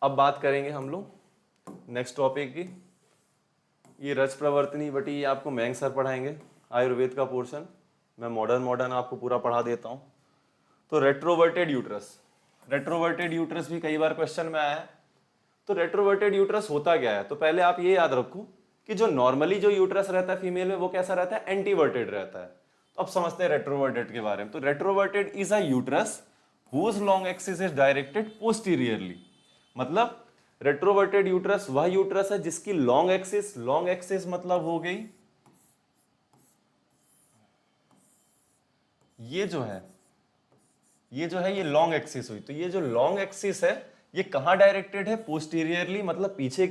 अब बात करेंगे हम लोग नेक्स्ट टॉपिक की। ये रच प्रवर्तनी बटी, ये आपको मयंक सर पढ़ाएंगे, आयुर्वेद का पोर्शन। मैं मॉडर्न आपको पूरा पढ़ा देता हूँ। तो रेट्रोवर्टेड यूट्रस, रेट्रोवर्टेड यूट्रस भी कई बार क्वेश्चन में आया है। तो रेट्रोवर्टेड यूट्रस होता क्या है, तो पहले आप ये याद रखो कि जो नॉर्मली जो यूट्रस रहता है फीमेल में वो कैसा रहता है, एंटीवर्टेड रहता है। तो अब समझते हैं रेट्रोवर्टेड के बारे में। तो retroverted is a uterus whose long axis is directed posteriorly, मतलब रेट्रोवर्टेड यूट्रस वह यूट्रस है जिसकी लॉन्ग एक्सिस मतलब हो गई ये जो है ये लॉन्ग एक्सिस हुई। तो ये जो लॉन्ग एक्सिस है ये कहां डायरेक्टेड है? पोस्टीरियरली, मतलब पीछे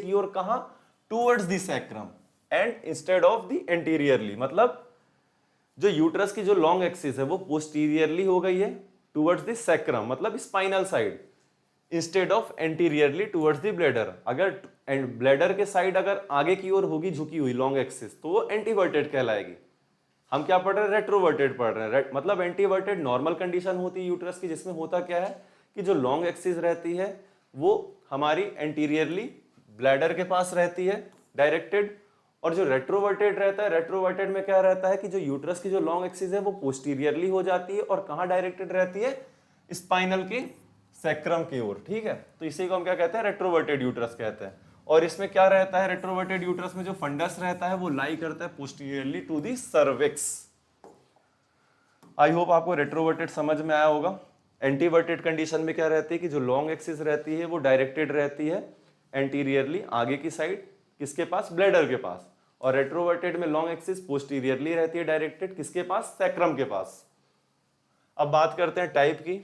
की ओर कहां? Towards the sacrum and instead of the anteriorly, मतलब जो यूट्रस की जो लॉन्ग एक्सिस है वो पोस्टीरियरली हो गई है टूवर्ड्स द सैक्रम, मतलब spinal side, instead of anteriorly towards the bladder. अगर ब्लैडर के साइड अगर आगे की ओर होगी झुकी हुई लॉन्ग एक्सिस तो वो एंटीवर्टेड कहलाएगी। हम क्या पढ़ रहे हैं? रेट्रोवर्टेड पढ़ रहे हैं। मतलब एंटीवर्टेड नॉर्मल कंडीशन होती है यूट्रस की, जिसमें होता क्या है कि जो लॉन्ग एक्सिस रहती है वो हमारी एंटीरियरली ब्लैडर के पास रहती है डायरेक्टेड, और जो रेट्रोवर्टेड रहता है, रेट्रोवर्टेड में क्या रहता है कि जो यूट्रस की जो लॉन्ग एक्सिस है वो पोस्टीरियरली हो जाती है और कहां डायरेक्टेड रहती है? स्पाइनल के सैक्रम की ओर। ठीक है, तो इसी को हम क्या कहते हैं? रेट्रोवर्टेड यूट्रस कहते हैं। और इसमें क्या रहता है? रेट्रोवर्टेड यूट्रस में जो फंडस रहता है वो लाई करता है posteriorly to the cervix. I hope आपको रेट्रोवर्टेड समझ में आया होगा। एंटीवर्टेड कंडीशन में क्या रहती है कि जो लॉन्ग एक्सिस रहती है वो डायरेक्टेड रहती है एंटीरियरली आगे की साइड, किसके पास? ब्लैडर के पास। और रेट्रोवर्टेड में लॉन्ग एक्सिस पोस्टीरियरली रहती है डायरेक्टेड, किसके पास? सैक्रम के पास। अब बात करते हैं टाइप की।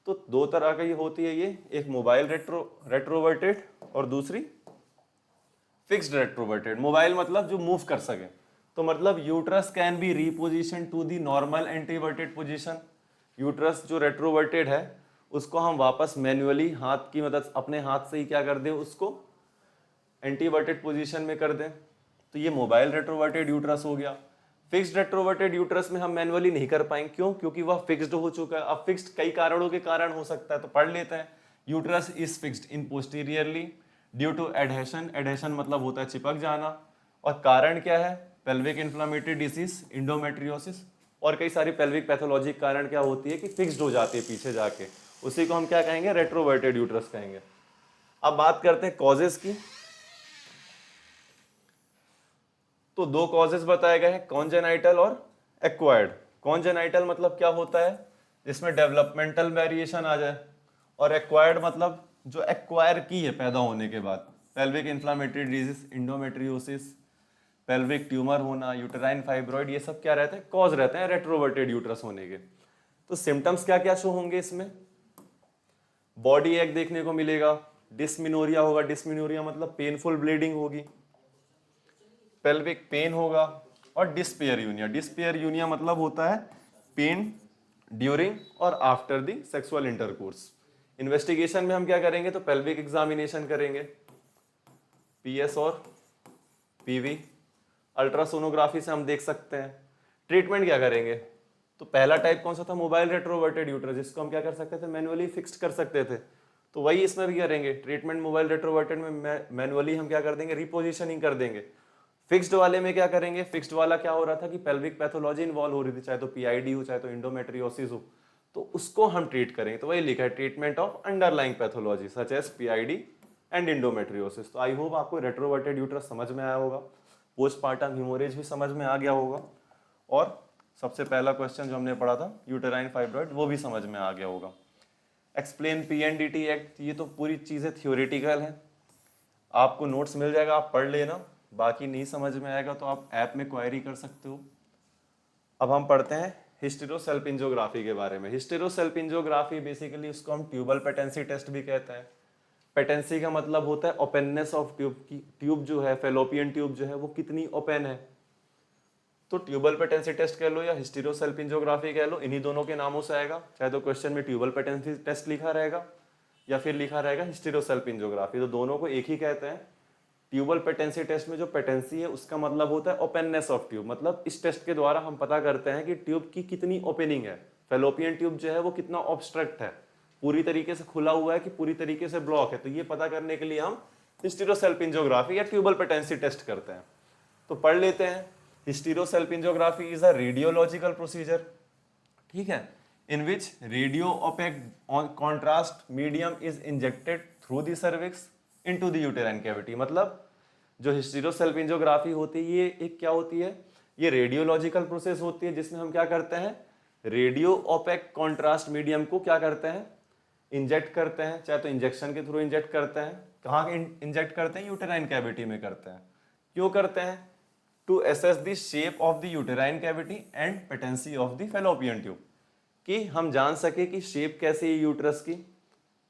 तो दो तरह की होती है ये, एक मोबाइल रेट्रोवर्टेड और दूसरी फिक्स्ड रेट्रोवर्टेड। मोबाइल मतलब जो मूव कर सके, तो मतलब uterus can be reposition to the normal anteverted position. Uterus जो रेट्रोवर्टेड है उसको हम वापस मैन्युअली हाथ की मदद, अपने हाथ से ही क्या कर दें? उसको एंटीवर्टेड पोजीशन में कर दें। तो ये मोबाइल रेट्रोवर्टेड यूट्रस हो गया। फिक्स्ड रेट्रोवर्टेड यूट्रस में हम मैन्युअली नहीं कर पाएंगे, क्यों? क्योंकि वह फिक्स्ड हो चुका है। अब फिक्स्ड कई कारणों के कारण हो सकता है, तो पढ़ लेते हैं। Uterus is fixed in posteriorly due to adhesion. Adhesion मतलब होता है चिपक जाना। और कारण क्या है? पेल्विक इन्फ्लेमेटरी डिसीज, इंडोमेट्रियोसिस, और कई सारी पेल्विक पैथोलॉजी कारण क्या होती है कि फिक्स्ड हो जाती है पीछे जाके। उसी को हम क्या कहेंगे? रेट्रोवर्टेड यूट्रस कहेंगे। अब बात करते हैं कॉजेस की। तो दो कॉजेस बताए गए हैं, कॉन्जेनाइटल और एक्वायर्ड। कॉन्जेनाइटल मतलब क्या होता है? जिसमें डेवलपमेंटल वेरिएशन आ जाए, और एक्वायर्ड मतलब जो एक्वायर की है पैदा होने के बाद। Pelvic inflammatory disease, endometriosis, pelvic tumour होना, यूटेराइन फाइब्रॉइड, ये सब क्या रहते हैं? कॉज रहते हैं रेट्रोवर्टेड यूट्रस होने के। तो सिम्टम्स क्या क्या शो होंगे इसमें? बॉडी एक देखने को मिलेगा, डिस्मिनोरिया होगा। डिस्मिनोरिया मतलब पेनफुल ब्लीडिंग होगी, पेल्विक पेन होगा, और डिस्पेयरयूनिया। डिस्पेयरयूनिया मतलब होता है पेन ड्यूरिंग और after the sexual intercourse. Investigation में हम क्या करेंगे? तो पेल्विक एग्जामिनेशन करेंगे, पीएस और पीवी। अल्ट्रासोनोग्राफी से हम देख सकते हैं। ट्रीटमेंट क्या करेंगे? तो पहला टाइप कौन सा था? मोबाइल रेट्रोवर्टेड यूट्रस, जिसको हम क्या कर सकते थे? मैनुअली फिक्स्ड कर सकते थे। तो वही इसमें भी करेंगे। ट्रीटमेंट मोबाइल रेट्रोवर्टेड में मैनुअली हम क्या कर देंगे? रिपोजिशनिंग कर देंगे। फिक्स्ड वाले में क्या करेंगे? फिक्स्ड वाला क्या हो रहा था कि पेल्विक पैथोलॉजी इन्वॉल्व हो रही थी, चाहे तो पीआईडी हो चाहे तो इंडोमेट्रियोसिस हो, तो उसको हम ट्रीट करेंगे। तो वही लिखा है, treatment of underlying pathology such as PID and endometriosis. तो आई होप आपको रेट्रोवर्टेड यूट्रस समझ में आया होगा, पोस्टपार्टम हेमोरेज भी समझ में आ गया होगा, और सबसे पहला क्वेश्चन जो हमने पढ़ा था यूटेराइन फाइब्रॉइड वो भी समझ में आ गया होगा। एक्सप्लेन पीएनडीटी एक्ट, ये तो पूरी चीज़ें थियोरेटिकल हैं, आपको नोट्स मिल जाएगा, आप पढ़ लेना। बाकी नहीं समझ में आएगा तो आप ऐप में क्वेरी कर सकते हो। अब हम पढ़ते हैं हिस्टेरोसेल्पिंजियोग्राफी के बारे में। हिस्टेरोसेल्पिंजियोग्राफी बेसिकली उसको हम ट्यूबल पेटेंसी टेस्ट भी कहते हैं। पेटेंसी का मतलब होता है ओपननेस ऑफ ट्यूब की, ट्यूब जो है फेलोपियन ट्यूब जो है वो कितनी ओपन है। तो ट्यूबल पेटेंसी टेस्ट कह लो या हिस्टेरोसेल्पिंजियोग्राफी कह लो, इन्हीं दोनों के नामों से आएगा। चाहे तो क्वेश्चन में ट्यूबल पेटेंसी टेस्ट लिखा रहेगा या फिर लिखा रहेगा हिस्टेरोसेल्पिंजियोग्राफी, तो दोनों को एक ही कहते हैं। ट्यूबल पेटेंसी टेस्ट में जो पेटेंसी है उसका मतलब होता है ओपननेस ऑफ ट्यूब, मतलब इस टेस्ट के द्वारा हम पता करते हैं कि ट्यूब की कितनी ओपनिंग है। फेलोपियन ट्यूब जो है वो कितना ऑब्स्ट्रक्ट है, पूरी तरीके से खुला हुआ है कि पूरी तरीके से ब्लॉक है। तो ये पता करने के लिए हम हिस्टेरोसेल्पिंजियोग्राफी या ट्यूबल पेटेंसी टेस्ट करते हैं। तो पढ़ लेते हैं। हिस्टेरोसेल्पिंजियोग्राफी इज अ रेडियोलॉजिकल प्रोसीजर, ठीक है, in which radio opaque contrast medium is injected through the cervix into the uterine cavity। मतलब जो हिस्टेरोसेल्पिंजियोग्राफी होती है ये एक क्या होती है? ये रेडियोलॉजिकल प्रोसेस होती है जिसमें हम क्या करते हैं? रेडियो ओपेक कॉन्ट्रास्ट मीडियम को क्या करते हैं? इंजेक्ट करते हैं, चाहे तो इंजेक्शन के थ्रू इंजेक्ट करते हैं। कहाँ इंजेक्ट करते हैं? यूटेराइन कैविटी में करते हैं। क्यों करते हैं? To assess the shape of the uterine cavity and patency of the fallopian tube, कि हम जान सके कि शेप कैसी है यूट्रस की।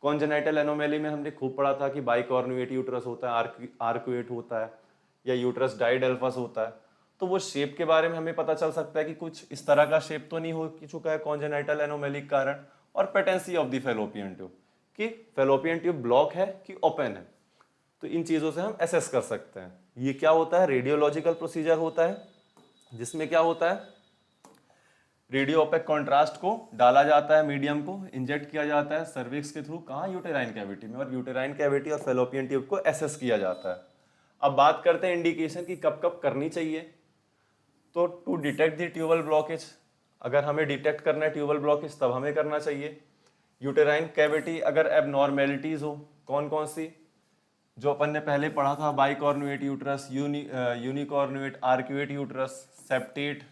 कॉन्जेनाइटल एनोमेली में हमने खूब पढ़ा था कि बाइकॉर्नुएट यूट्रस होता है, आर्कुएट होता है, या यूट्रस डाइडेल्फस होता है। तो वो शेप के बारे में हमें पता चल सकता है कि कुछ इस तरह का शेप तो नहीं हो चुका है कॉन्जेनाइटल एनोमेली के कारण। और patency of the fallopian tube, कि फेलोपियन ट्यूब ब्लॉक है कि ओपन है। तो इन चीजों से हम एसेस कर सकते हैं। ये क्या होता है? रेडियोलॉजिकल प्रोसीजर होता है, जिसमें क्या होता है, रेडियो ओपेक कॉन्ट्रास्ट को डाला जाता है, मीडियम को इंजेक्ट किया जाता है सर्विक्स के थ्रू, कहाँ? यूटेराइन कैविटी में, और यूटेराइन कैविटी और फेलोपियन ट्यूब को एसेस किया जाता है। अब बात करते हैं इंडिकेशन की कब कब करनी चाहिए। तो to detect the tubal blockage, अगर हमें डिटेक्ट करना है ट्यूबल ब्लॉकेज तब हमें करना चाहिए। यूटेराइन कैविटी अगर एबनॉर्मेलिटीज हो, कौन कौन सी, जो अपन ने पहले पढ़ा था, bicornuate uterus, unicornuate arcuate uterus, septate,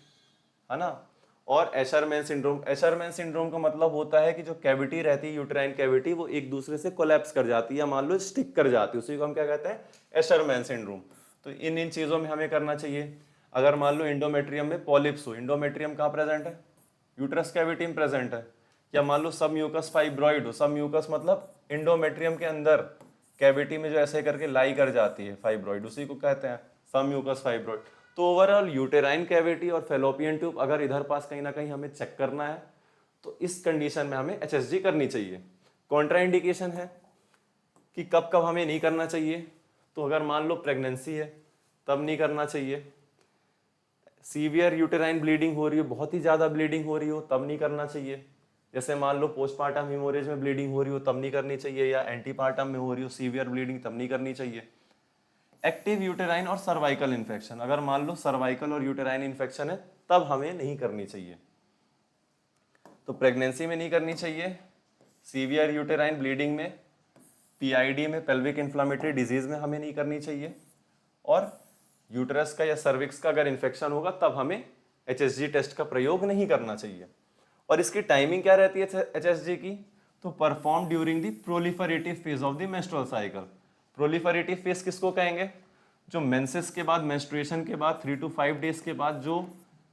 है ना, और एशरमैन सिंड्रोम। एशरमैन सिंड्रोम का मतलब होता है कि जो कैविटी रहती है यूटेराइन कैविटी, वो एक दूसरे से कोलैप्स कर जाती है, या मान लो स्टिक कर जाती है, उसी को हम क्या कहते हैं? Asherman syndrome. तो इन चीजों में हमें करना चाहिए। अगर मान लो इंडोमेट्रियम में पॉलिप्स हो, इंडोमेट्रियम कहाँ प्रेजेंट है? यूट्रस कैविटी में प्रेजेंट है। या मान लो सब म्यूकस फाइब्रॉइड हो, सब म्यूकस मतलब इंडोमेट्रियम के अंदर कैविटी में जो ऐसे करके लाई कर जाती है फाइब्रॉइड, उसी को कहते हैं सब म्यूकस फाइब्रॉइड। तो ओवरऑल यूटेराइन कैविटी और फेलोपियन ट्यूब अगर इधर पास कहीं ना कहीं हमें चेक करना है, तो इस कंडीशन में हमें एचएसजी करनी चाहिए। कॉन्ट्राइंडिकेशन है कि कब कब हमें नहीं करना चाहिए। तो अगर मान लो प्रेगनेंसी है तब नहीं करना चाहिए। सीवियर यूटेराइन ब्लीडिंग हो रही हो, बहुत ही ज्यादा ब्लीडिंग हो रही हो, तब नहीं करना चाहिए। जैसे मान लो पोस्टमार्टम हिमोरेज में ब्लीडिंग हो रही हो तब नहीं करनी चाहिए, या एंटीपार्टम में हो रही हो सीवियर ब्लीडिंग तब नहीं करनी चाहिए। एक्टिव यूटेराइन और सर्वाइकल इन्फेक्शन, अगर मान लो सर्वाइकल और यूटेराइन इन्फेक्शन है तब हमें नहीं करनी चाहिए। तो प्रेगनेंसी में नहीं करनी चाहिए, सीवियर यूटेराइन ब्लीडिंग में, पीआईडी में, पेल्विक इन्फ्लामेटरी डिजीज में हमें नहीं करनी चाहिए, और यूटरस का या सर्विक्स का अगर इन्फेक्शन होगा तब हमें एचएसजी टेस्ट का प्रयोग नहीं करना चाहिए। और इसकी टाइमिंग क्या रहती है एचएसजी की? तो perform during the proliferative phase of the menstrual cycle. Proliferative phase किसको कहेंगे? जो मेंसेस के बाद, मेंस्ट्रुएशन के बाद 3 to 5 डेज के बाद जो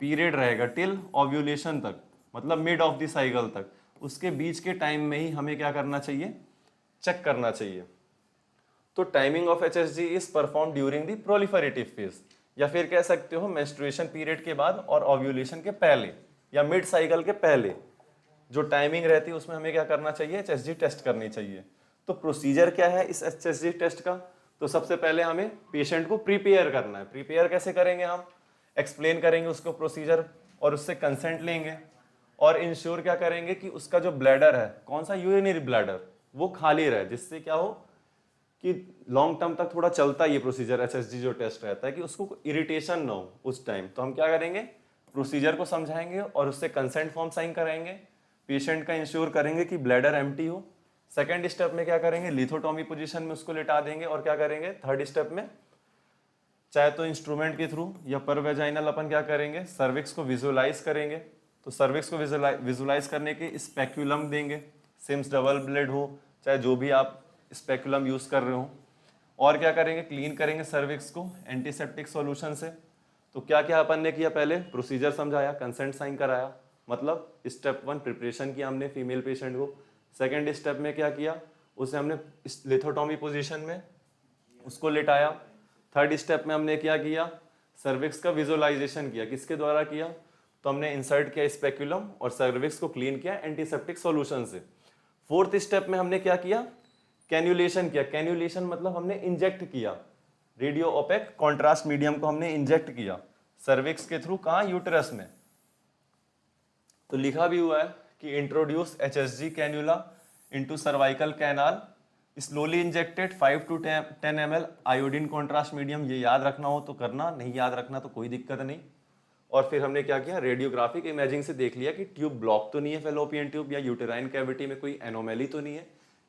पीरियड रहेगा टिल ओव्यूलेशन तक, मतलब मिड ऑफ द साइकिल तक, उसके बीच के टाइम में ही हमें क्या करना चाहिए? चेक करना चाहिए। तो timing of HSG is perform during the proliferative phase, या फिर कह सकते हो मेंस्ट्रुएशन पीरियड के बाद और ओव्यूलेशन के पहले या मिड साइकिल के पहले जो टाइमिंग रहती है उसमें हमें क्या करना चाहिए? एचएसजी टेस्ट करनी चाहिए। तो प्रोसीजर क्या है इस एचएसजी टेस्ट का? तो सबसे पहले हमें पेशेंट को प्रिपेयर करना है। प्रिपेयर कैसे करेंगे? हम एक्सप्लेन करेंगे उसको प्रोसीजर, और उससे कंसेंट लेंगे, और इंश्योर क्या करेंगे कि उसका जो ब्लैडर है, कौन सा? यूरिनरी ब्लैडर, वो खाली रहे, जिससे क्या हो कि लॉन्ग टर्म तक थोड़ा चलता ये प्रोसीजर एचएसजी जो टेस्ट रहता है, कि उसको इरिटेशन ना हो उस टाइम। तो हम क्या करेंगे? प्रोसीजर को समझाएंगे और उससे कंसेंट फॉर्म साइन कराएंगे, पेशेंट का इंश्योर करेंगे कि ब्लैडर एम्प्टी हो। सेकेंड स्टेप में क्या करेंगे? लिथोटॉमी पोजीशन में उसको लिटा देंगे, और क्या करेंगे थर्ड स्टेप में? चाहे तो इंस्ट्रूमेंट के थ्रू या पर वेजाइनल अपन क्या करेंगे? सर्विक्स को विजुअलाइज करेंगे। तो सर्विक्स को विजुअलाइज करने के स्पेक्यूलम देंगे, सिम्स डबल ब्लेड हो, चाहे जो भी आप स्पेक्यूलम यूज कर रहे हो। और क्या करेंगे? क्लीन करेंगे सर्विक्स को एंटीसेप्टिक सॉल्यूशन से। तो क्या क्या अपन ने किया? पहले प्रोसीजर समझाया, कंसेंट साइन कराया, मतलब स्टेप 1 प्रिपरेशन किया हमने फीमेल पेशेंट को। सेकेंड स्टेप में क्या किया? उसे हमने लिथोटॉमी पोजीशन में उसको लिटाया। थर्ड स्टेप में हमने क्या किया? सर्विक्स का विजुअलाइजेशन किया। किसके द्वारा किया? तो हमने इंसर्ट किया स्पेक्यूलम और सर्विक्स को क्लीन किया एंटीसेप्टिक सॉल्यूशन से। फोर्थ स्टेप में हमने क्या किया? कैन्युलेशन किया। कैन्युलेशन मतलब हमने इंजेक्ट किया, रेडियो ओपेक कॉन्ट्रास्ट मीडियम को हमने इंजेक्ट किया सर्विक्स के थ्रू, कहाँ? यूटेरस में। तो लिखा भी हुआ है कि introduce HSG cannula into cervical canal, slowly injected 5 to 10 ml iodine contrast medium. ये याद रखना हो तो करना, नहीं याद रखना तो कोई दिक्कत नहीं। और फिर हमने क्या किया? रेडियोग्राफिक इमेजिंग से देख लिया कि ट्यूब ब्लॉक तो नहीं है फेलोपियन ट्यूब, या यूटेराइन कैविटी में कोई एनोमेली तो नहीं है,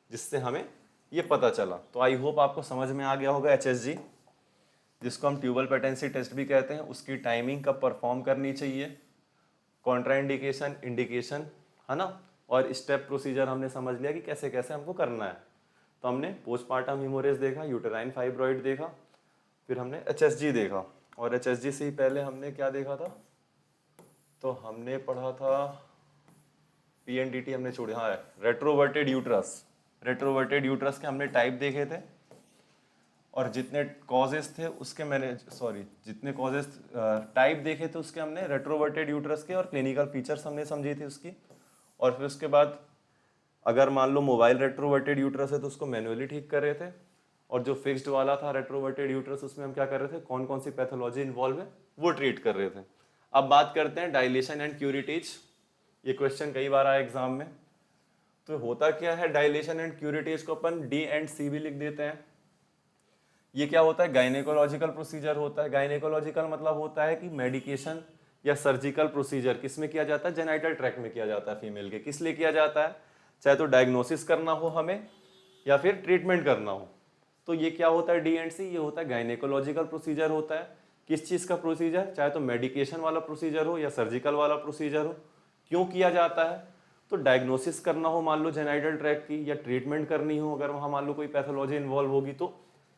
जिससे हमें ये पता चला। तो आई होप आपको समझ में आ गया होगा एचएसजी, जिसको हम ट्यूबल पेटेंसी टेस्ट भी कहते हैं, उसकी टाइमिंग कब परफॉर्म करनी चाहिए, कॉन्ट्राइंडिकेशन, इंडिकेशन, है ना, और स्टेप प्रोसीजर हमने समझ लिया कि कैसे कैसे हमको करना है। तो हमने पोस्टमार्टम हीमोरेज देखा, यूटेराइन फाइब्रॉइड देखा, फिर हमने HSG देखा, और HSG से ही पहले हमने क्या देखा था, तो हमने पढ़ा था PNDT हमने छोड़े, हाँ रेट्रोवर्टेड यूट्रस। रेट्रोवर्टेड यूट्रस के हमने टाइप देखे थे, और जितने कॉजेस थे उसके मैंने जितने कॉजेस टाइप देखे थे उसके हमने रेट्रोवर्टेड यूट्रस के, और क्लिनिकल फीचर्स हमने समझी थी उसकी। और फिर उसके बाद अगर मान लो मोबाइल रेट्रोवर्टेड यूट्रस है तो उसको मैनुअली ठीक कर रहे थे, और जो फिक्स्ड वाला था रेट्रोवर्टेड यूट्रस उसमें हम क्या कर रहे थे, कौन कौन सी पैथोलॉजी इन्वॉल्व है वो ट्रीट कर रहे थे। अब बात करते हैं डायलेशन एंड क्यूरिटेज। ये क्वेश्चन कई बार आया एग्जाम में। तो होता क्या है, डायलेशन एंड क्यूरिटेज को अपन D एंड C भी लिख देते हैं। ये क्या होता है, गायनेकोलॉजिकल प्रोसीजर होता है। गायनेकोलॉजिकल मतलब होता है कि मेडिकेशन या सर्जिकल प्रोसीजर किस में किया जाता है, जेनाइटल ट्रैक्ट में किया जाता है फीमेल के। किस लिए किया जाता है, चाहे तो डायग्नोसिस करना हो हमें या फिर ट्रीटमेंट करना हो। तो ये क्या होता है, D एंड C, ये होता है गायनेकोलॉजिकल प्रोसीजर होता है। किस चीज़ का प्रोसीजर, चाहे तो मेडिकेशन वाला प्रोसीजर हो या सर्जिकल वाला प्रोसीजर हो। क्यों किया जाता है, तो डायग्नोसिस करना हो मान लो जेनाइटल ट्रैक्ट की, या ट्रीटमेंट करनी हो अगर वहाँ मान लो कोई पैथोलॉजी इन्वॉल्व होगी, तो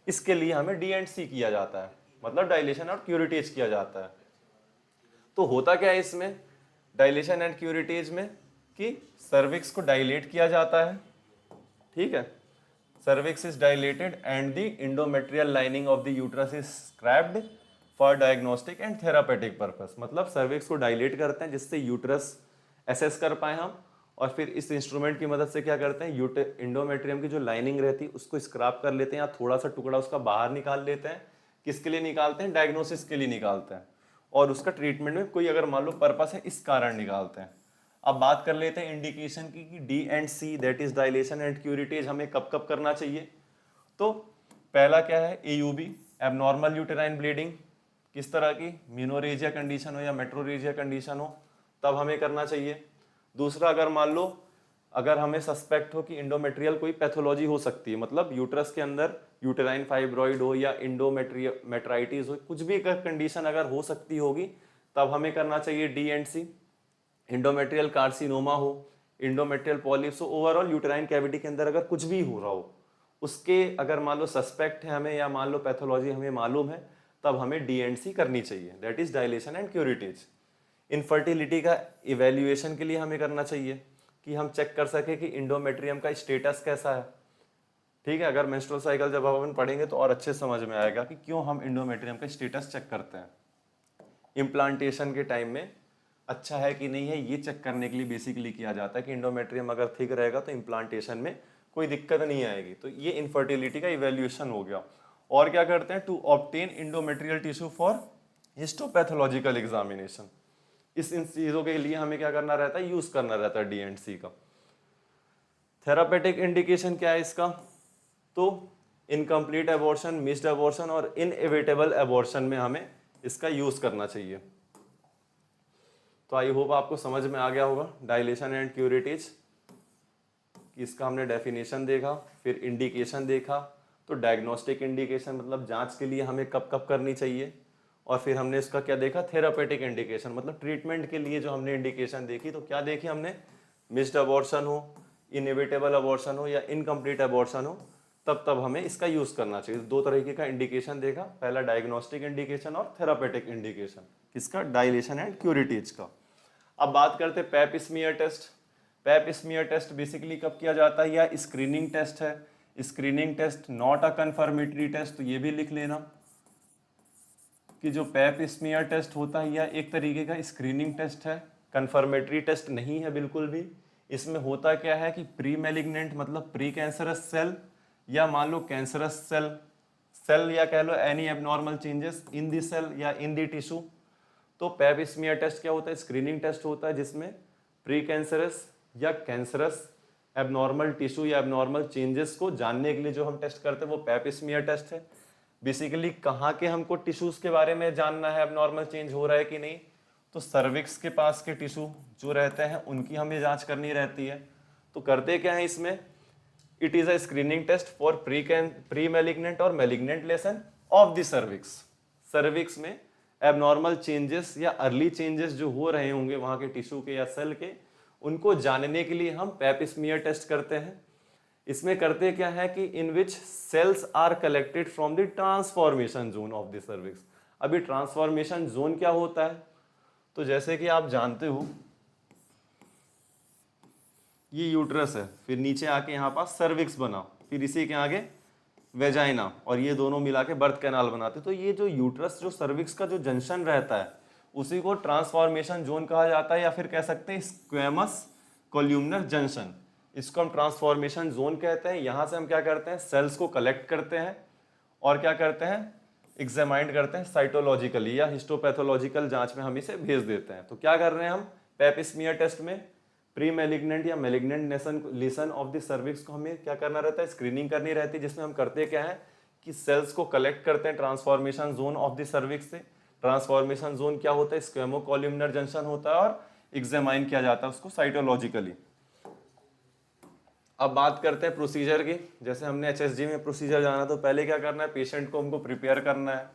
इसके लिए हमें D एंड C किया जाता है, मतलब डायलेशन और क्यूरिटेज किया जाता है। तो होता क्या है इसमें, डायलेशन एंड क्यूरिटेज में, कि सर्विक्स को डायलेट किया जाता है, ठीक है। Cervix is dilated and the endometrial lining of the uterus is scraped for diagnostic and therapeutic purpose. मतलब सर्विक्स को डायलेट करते हैं जिससे यूट्रस एसेस कर पाए हम, और फिर इस इंस्ट्रूमेंट की मदद से क्या करते हैं, इंडोमेट्रियम की जो लाइनिंग रहती है उसको स्क्रैप कर लेते हैं, या थोड़ा सा टुकड़ा उसका बाहर निकाल लेते हैं। किसके लिए निकालते हैं, डायग्नोसिस के लिए निकालते हैं, और उसका ट्रीटमेंट में कोई अगर मान लो पर्पस है इस कारण निकालते हैं। अब बात कर लेते हैं इंडिकेशन की कि D and C that is dilation and curettage हमें कब कब करना चाहिए। तो पहला क्या है, AUB एबनॉर्मल यूटेराइन ब्लीडिंग, किस तरह की, मीनोरेजिया कंडीशन हो या मेट्रोरेजिया कंडीशन हो तब हमें करना चाहिए। दूसरा, अगर मान लो अगर हमें सस्पेक्ट हो कि इंडोमेट्रियल कोई पैथोलॉजी हो सकती है, मतलब यूट्रस के अंदर यूटेराइन फाइब्रॉइड हो या इंडोमेट्राइटिस हो, कुछ भी कंडीशन अगर हो सकती होगी तब हमें करना चाहिए D and C। Endometrial carcinoma हो, इंडोमेट्रियल पॉलिप्स हो, ओवरऑल यूटेराइन कैविटी के अंदर अगर कुछ भी हो रहा हो, उसके अगर मान लो सस्पेक्ट है हमें या मान लो पैथोलॉजी हमें मालूम है, तब हमें D एंड C करनी चाहिए, that is dilation and curettage. Infertility का इवेल्युएशन के लिए हमें करना चाहिए कि हम चेक कर सके कि इंडोमेट्रियम का स्टेटस कैसा है, ठीक है। अगर मेंस्ट्रुअल साइकिल जब अपन पढ़ेंगे तो और अच्छे समझ में आएगा कि क्यों हम इंडोमेट्रियम का स्टेटस चेक करते हैं। इम्प्लांटेशन के टाइम में अच्छा है कि नहीं है, ये चेक करने के लिए बेसिकली किया जाता है कि इंडोमेट्रियम अगर थिक रहेगा तो इम्प्लांटेशन में कोई दिक्कत नहीं आएगी। तो ये इनफर्टिलिटी का इवेल्युएशन हो गया। और क्या करते हैं, to obtain endometrial tissue for histopathological examination. इन चीजों के लिए हमें क्या करना रहता है, यूज करना रहता है D एंड C का। थेरापेटिक इंडिकेशन क्या है इसका, तो इनकम्प्लीट एबॉर्शन, मिस्ड एबॉर्शन और इनएविटेबल एबॉर्शन में हमें इसका यूज करना चाहिए। तो आई होप आपको समझ में आ गया होगा डायलेशन एंड क्यूरिटेज, इसका हमने डेफिनेशन देखा, फिर इंडिकेशन देखा। तो डायग्नोस्टिक इंडिकेशन मतलब जांच के लिए हमें कब कब करनी चाहिए, और फिर हमने इसका क्या देखा, थेरापेटिक इंडिकेशन मतलब ट्रीटमेंट के लिए जो हमने इंडिकेशन देखी, तो क्या देखी हमने, मिस्ड अबॉर्शन हो, इनएविटेबल अबॉर्शन हो या इनकम्प्लीट अबॉर्शन हो, तब हमें इसका यूज करना चाहिए। दो तरीके का इंडिकेशन देखा, पहला डायग्नोस्टिक इंडिकेशन और थेरापेटिक इंडिकेशन, किसका, डायलेशन एंड क्यूरिटेज का। अब बात करते pap smear test. Pap smear test basically कब किया जाता है, या स्क्रीनिंग टेस्ट है। Screening test not a confirmatory test, तो ये भी लिख लेना कि जो पैप स्मीयर टेस्ट होता है यह एक तरीके का स्क्रीनिंग टेस्ट है, कंफर्मेटरी टेस्ट नहीं है बिल्कुल भी। इसमें होता क्या है कि प्री मैलिग्नेंट मतलब प्री कैंसरस सेल, या मान लो कैंसरस सेल या कह लो any abnormal changes in the cell या इन दी टिश्यू। तो पैप स्मीयर टेस्ट क्या होता है, स्क्रीनिंग टेस्ट होता है जिसमें प्री कैंसरस या कैंसरस एबनॉर्मल टिश्यू या एबनॉर्मल चेंजेस को जानने के लिए जो हम टेस्ट करते हैं वो पैप स्मीयर टेस्ट है। बेसिकली कहाँ के हमको टिश्यूज के बारे में जानना है, एबनॉर्मल चेंज हो रहा है कि नहीं, तो सर्विक्स के पास के टिश्यू जो रहते हैं उनकी हमें जांच करनी रहती है। तो करते क्या है इसमें, it is a screening test for pre malignant और malignant lesion of the cervix. Cervix में एबनॉर्मल चेंजेस या अर्ली चेंजेस जो हो रहे होंगे वहां के टिश्यू के या सेल के, उनको जानने के लिए हम पैप स्मीयर टेस्ट करते हैं। इसमें करते क्या है कि in which cells are collected from the transformation zone of the cervix. अभी ट्रांसफॉर्मेशन जोन क्या होता है, तो जैसे कि आप जानते हो ये यूट्रस है, फिर नीचे आके यहाँ पास सर्विक्स बना, फिर इसी के आगे वेजाइना, और ये दोनों मिला के बर्थ कैनाल बनाते। तो ये जो यूट्रस जो सर्विक्स का जो जंक्शन रहता है उसी को ट्रांसफॉर्मेशन जोन कहा जाता है, या फिर कह सकते हैं स्क्वेमस कोल्यूमनर जंक्शन। इसको हम ट्रांसफॉर्मेशन जोन कहते हैं। यहाँ से हम क्या करते हैं, सेल्स को कलेक्ट करते हैं और क्या करते हैं, एग्जामाइंड करते हैं साइटोलॉजिकली या हिस्टोपैथोलॉजिकल जांच में हम इसे भेज देते हैं। तो क्या कर रहे हैं हम पैप स्मीयर टेस्ट में, प्री मेलिग्नेंट या malignant lesson of the cervix को हमें क्या करना रहता है, स्क्रीनिंग करनी रहती है, जिसमें हम करते क्या है कि सेल्स को कलेक्ट करते हैं transformation zone of the cervix से। ट्रांसफॉर्मेशन जोन क्या होता है, स्क्वेमो कॉल्यूमनर जंक्शन होता है, और एग्जामाइन किया जाता है उसको साइटोलॉजिकली। अब बात करते हैं प्रोसीजर की। जैसे हमने एचएसजी में प्रोसीजर जाना, तो पहले क्या करना है, पेशेंट को हमको प्रिपेयर करना है।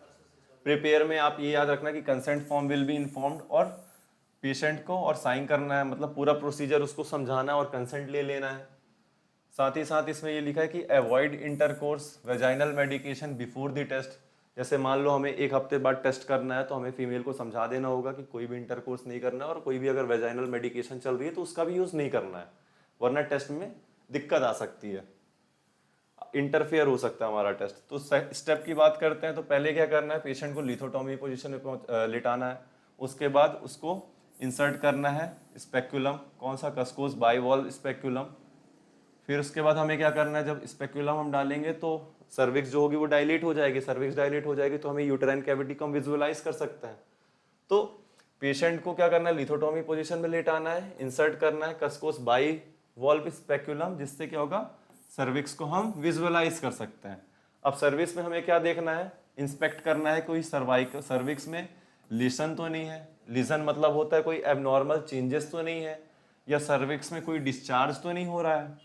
प्रिपेयर में आप ये याद रखना कि consent form will be informed, और पेशेंट को और साइन करना है, मतलब पूरा प्रोसीजर उसको समझाना है और कंसेंट ले लेना है। साथ ही साथ इसमें ये लिखा है कि avoid intercourse vaginal medication before the test. जैसे मान लो हमें 1 हफ्ते बाद टेस्ट करना है, तो हमें फीमेल को समझा देना होगा कि कोई भी इंटरकोर्स नहीं करना है, और कोई भी अगर वेजाइनल मेडिकेशन चल रही है तो उसका भी यूज़ नहीं करना है, वरना टेस्ट में दिक्कत आ सकती है, इंटरफेयर हो सकता है हमारा टेस्ट। तो स्टेप की बात करते हैं, तो पहले क्या करना है, पेशेंट को लिथोटॉमी पोजीशन में लिटाना है। उसके बाद उसको इंसर्ट करना है स्पेक्युलम, कौन सा, कस्कोस बाइवॉल्व स्पेक्युलम। फिर उसके बाद हमें क्या करना है, जब स्पेक्युलम हम डालेंगे तो सर्विक्स जो होगी वो डायलेट हो जाएगी। सर्विक्स डायलेट हो जाएगी तो हमें यूटेराइन कैविटी को हम विजुअलाइज कर सकते हैं। तो पेशेंट को क्या करना है, लिथोटॉमी पोजीशन में लेटाना है, इंसर्ट करना है कस्कोस बाइवॉल्व स्पेक्युलम, जिससे क्या होगा, सर्विक्स को हम विजुअलाइज कर सकते हैं। अब सर्विक्स में हमें क्या देखना है, इंस्पेक्ट करना है कोई सर्विक्स में लीशन तो नहीं है। लीशन मतलब होता है कोई एबनॉर्मल चेंजेस तो नहीं है, या सर्विक्स में कोई डिस्चार्ज तो नहीं हो रहा है।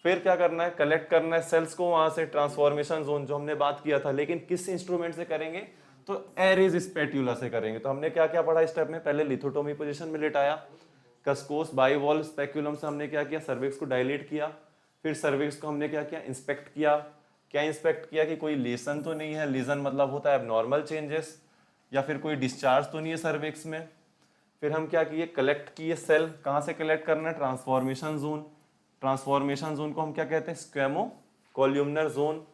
फिर क्या करना है, कलेक्ट करना है सेल्स को वहां से ट्रांसफॉर्मेशन जोन जो हमने बात किया था, लेकिन किस इंस्ट्रूमेंट से करेंगे, तो एरिज स्पेट्यूला से करेंगे। तो हमने क्या क्या पढ़ा स्टेप में, पहले लिथोटोमी पोजीशन में लेटाया, कस्कोस बाइवॉल्व स्पेक्युलम से हमने क्या किया, सर्विक्स को डायलेट किया। फिर सर्विक्स को हमने क्या किया, इंस्पेक्ट किया। क्या इंस्पेक्ट किया कि कोई लेसन तो नहीं है, लीजन मतलब होता है एबनॉर्मल चेंजेस, या फिर कोई डिस्चार्ज तो नहीं है सर्विक्स में। फिर हम क्या किए, कलेक्ट किए सेल, कहाँ से कलेक्ट करना है, ट्रांसफॉर्मेशन जोन। ट्रांसफॉर्मेशन जोन को हम क्या कहते हैं, स्क्वेमो कोल्यूमनर जोन।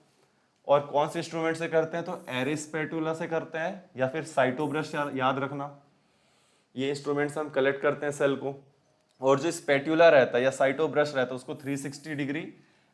और कौन से इंस्ट्रूमेंट से करते हैं, तो एरिस स्पेटुला से करते हैं, या फिर साइटोब्रश, याद रखना। ये इंस्ट्रूमेंट से हम कलेक्ट करते हैं सेल को। और जो स्पेट्यूला रहता है या साइटोब्रश रहता है उसको 360 degree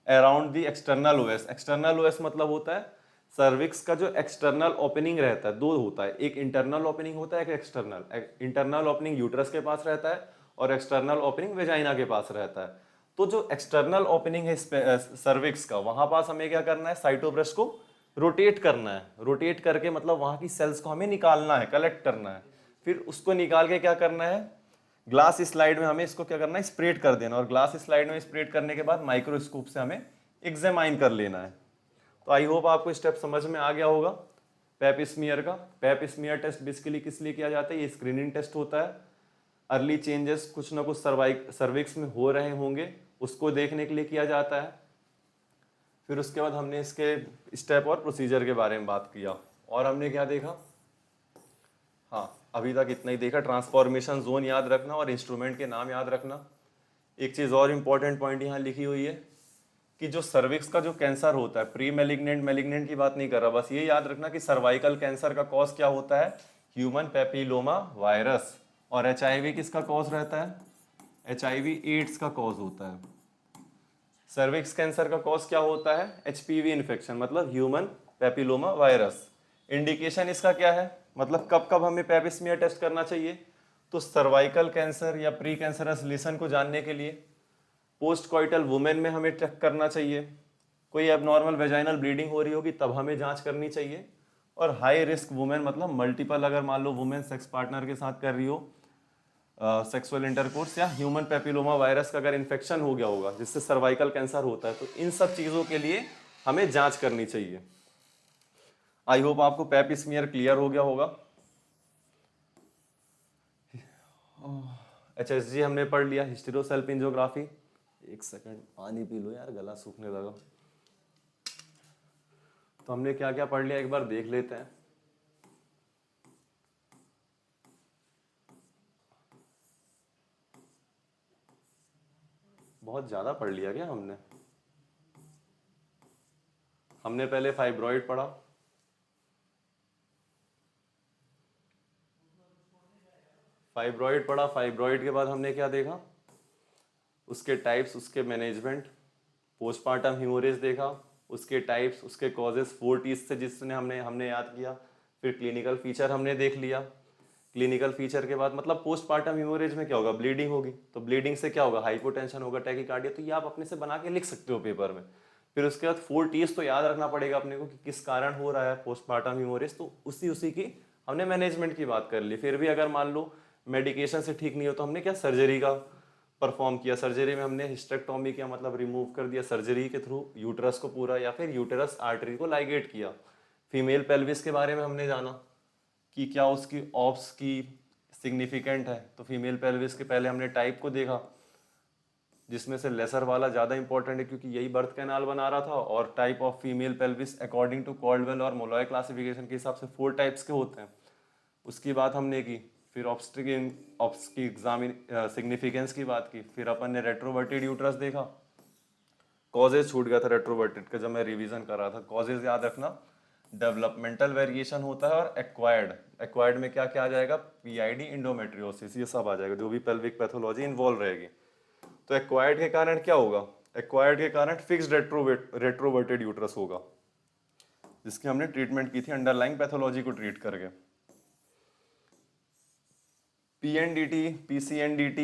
around the external OS. External OS मतलब होता है सर्विक्स का जो एक्सटर्नल ओपनिंग रहता है, दो होता है, एक इंटरनल ओपनिंग होता है, एक एक्सटर्नल। इंटरनल ओपनिंग यूट्रस के पास रहता है और एक्सटर्नल ओपनिंग वेजाइना के पास रहता है। तो जो एक्सटर्नल ओपनिंग है सर्विक्स का, वहां पास हमें क्या करना है, साइटोब्रश को रोटेट करना है। रोटेट करके मतलब वहां की सेल्स को हमें निकालना है, कलेक्ट करना है। फिर उसको निकाल के क्या करना है, ग्लास स्लाइड में हमें इसको क्या करना है, स्प्रेड कर देना। और ग्लास स्लाइड में स्प्रेड करने के बाद माइक्रोस्कोप से हमें एग्जामाइन कर लेना है। तो आई होप आपको स्टेप समझ में आ गया होगा पैप स्मीयर का। पैप स्मीयर टेस्ट बेसिकली किस लिए किया जाता है, ये स्क्रीनिंग टेस्ट होता है। अर्ली चेंजेस कुछ ना कुछ सर्विक्स में हो रहे होंगे, उसको देखने के लिए किया जाता है। फिर उसके बाद हमने इसके स्टेप और प्रोसीजर के बारे में बात किया। और हमने क्या देखा, हाँ अभी तक इतना ही देखा। ट्रांसफॉर्मेशन जोन याद रखना और इंस्ट्रूमेंट के नाम याद रखना। एक चीज़ और इम्पॉर्टेंट पॉइंट यहाँ लिखी हुई है कि जो सर्विक्स का जो कैंसर होता है, प्री मेलिग्नेंट मेलिग्नेंट की बात नहीं कर रहा, बस ये याद रखना कि सर्वाइकल कैंसर का कॉज क्या होता है, ह्यूमन पैपिलोमा वायरस। और HIV किसका कॉज रहता है, HIV एड्स का कॉज होता है। सर्विक्स कैंसर का कॉज क्या होता है, HPV इन्फेक्शन मतलब ह्यूमन पैपिलोमा वायरस। इंडिकेशन इसका क्या है, मतलब कब कब हमें पैप स्मीयर टेस्ट करना चाहिए, तो सर्वाइकल कैंसर या प्री कैंसरस लीशन को जानने के लिए। पोस्ट कॉइटल वुमेन में हमें चेक करना चाहिए। कोई एबनॉर्मल वेजाइनल ब्लीडिंग हो रही होगी तब हमें जांच करनी चाहिए। और हाई रिस्क वुमेन मतलब मल्टीपल, अगर मान लो वुमेन सेक्स पार्टनर के साथ कर रही हो सेक्सुअल इंटरकोर्स, या ह्यूमन पैपिलोमा वायरस का अगर इन्फेक्शन हो गया होगा जिससे सर्वाइकल कैंसर होता है, तो इन सब चीज़ों के लिए हमें जांच करनी चाहिए। आई होप आपको पैप स्मीयर क्लियर हो गया होगा। HSG हमने पढ़ लिया, हिस्टेरोसल्पिंजोग्राफी। एक सेकंड पानी पी लो यार, गला सूखने लगा। तो हमने क्या क्या पढ़ लिया एक बार देख लेते हैं। बहुत ज्यादा पढ़ लिया क्या हमने? हमने पहले फाइब्रॉइड पढ़ा, फाइब्रॉइड के बाद हमने क्या देखा, उसके टाइप्स, उसके मैनेजमेंट। पोस्टमार्टम ह्यूमरेज देखा, उसके टाइप्स, उसके कॉजेस, 4 T's से जिसने हमने याद किया। फिर क्लिनिकल फीचर हमने देख लिया। क्लिनिकल फीचर के बाद मतलब पोस्टमार्टम ह्यूमरेज में क्या होगा, ब्लीडिंग होगी। तो ब्लीडिंग से क्या होगा, हाइपोटेंशन होगा, टैकीकार्डिया। तो ये आप अपने से बना के लिख सकते हो पेपर में। फिर उसके बाद 4 T's तो याद रखना पड़ेगा अपने को कि किस कारण हो रहा है पोस्टमार्टम ह्यूमरेज। तो उसी की हमने मैनेजमेंट की बात कर ली। फिर भी अगर मान लो मेडिकेशन से ठीक नहीं हो तो हमने क्या, सर्जरी का परफॉर्म किया। सर्जरी में हमने हिस्टेक्टोमी किया, मतलब रिमूव कर दिया सर्जरी के थ्रू यूटरस को पूरा, या फिर यूटरस आर्टरी को लाइगेट किया। फीमेल पेल्विस के बारे में हमने जाना कि क्या उसकी ऑप्स की सिग्निफिकेंट है। तो फीमेल पेल्विस के पहले हमने टाइप को देखा, जिसमें से लेसर वाला ज़्यादा इंपॉर्टेंट है क्योंकि यही बर्थ कैनाल बना रहा था। और type of female pelvis according to Caldwell और मोलॉय क्लासिफिकेशन के हिसाब से 4 टाइप्स के होते हैं, उसकी बात हमने की। फिर ऑप्स की एग्जामिन सिग्निफिकेंस की बात की। फिर अपन ने रेट्रोवर्टेड यूट्रस देखा। कॉजेज छूट गया था रेट्रोवर्टेड का जब मैं रिवीजन कर रहा था। कॉजेज याद रखना, डेवलपमेंटल वेरिएशन होता है और एक्वायर्ड में क्या क्या आ जाएगा, PID, इंडोमेट्रियोसिस, ये सब आ जाएगा, जो भी पेल्विक पैथोलॉजी इन्वॉल्व रहेगी। तो एक्वायर्ड के कारण क्या होगा, एक्वायर्ड के कारण फिक्स्ड रेट्रोवर्टेड यूट्रस होगा, जिसकी हमने ट्रीटमेंट की थी अंडरलाइंग पैथोलॉजी को ट्रीट करके। PNDT, PCNDT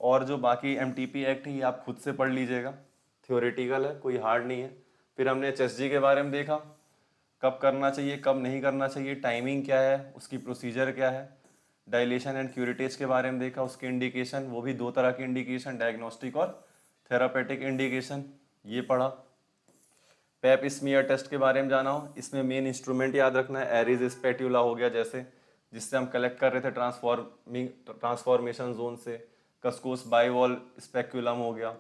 और जो बाकी MTP एक्ट है ये आप खुद से पढ़ लीजिएगा, थ्योरेटिकल है, कोई हार्ड नहीं है। फिर हमने HSG के बारे में देखा, कब करना चाहिए कब नहीं करना चाहिए, टाइमिंग क्या है, उसकी प्रोसीजर क्या है। डायलेशन एंड क्यूरेटेज के बारे में देखा, उसके इंडिकेशन, वो भी 2 तरह के इंडिकेशन, डायग्नोस्टिक और थेरापेटिक इंडिकेशन, ये पढ़ा। पेप स्मीयर टेस्ट के बारे में जाना हो, इसमें मेन इंस्ट्रूमेंट याद रखना है, एरिज स्पेट्यूला हो गया जैसे, जिससे हम कलेक्ट कर रहे थे ट्रांसफॉर्मेशन जोन से। कस्कोस बाइवॉल स्पेक्यूलम हो गया।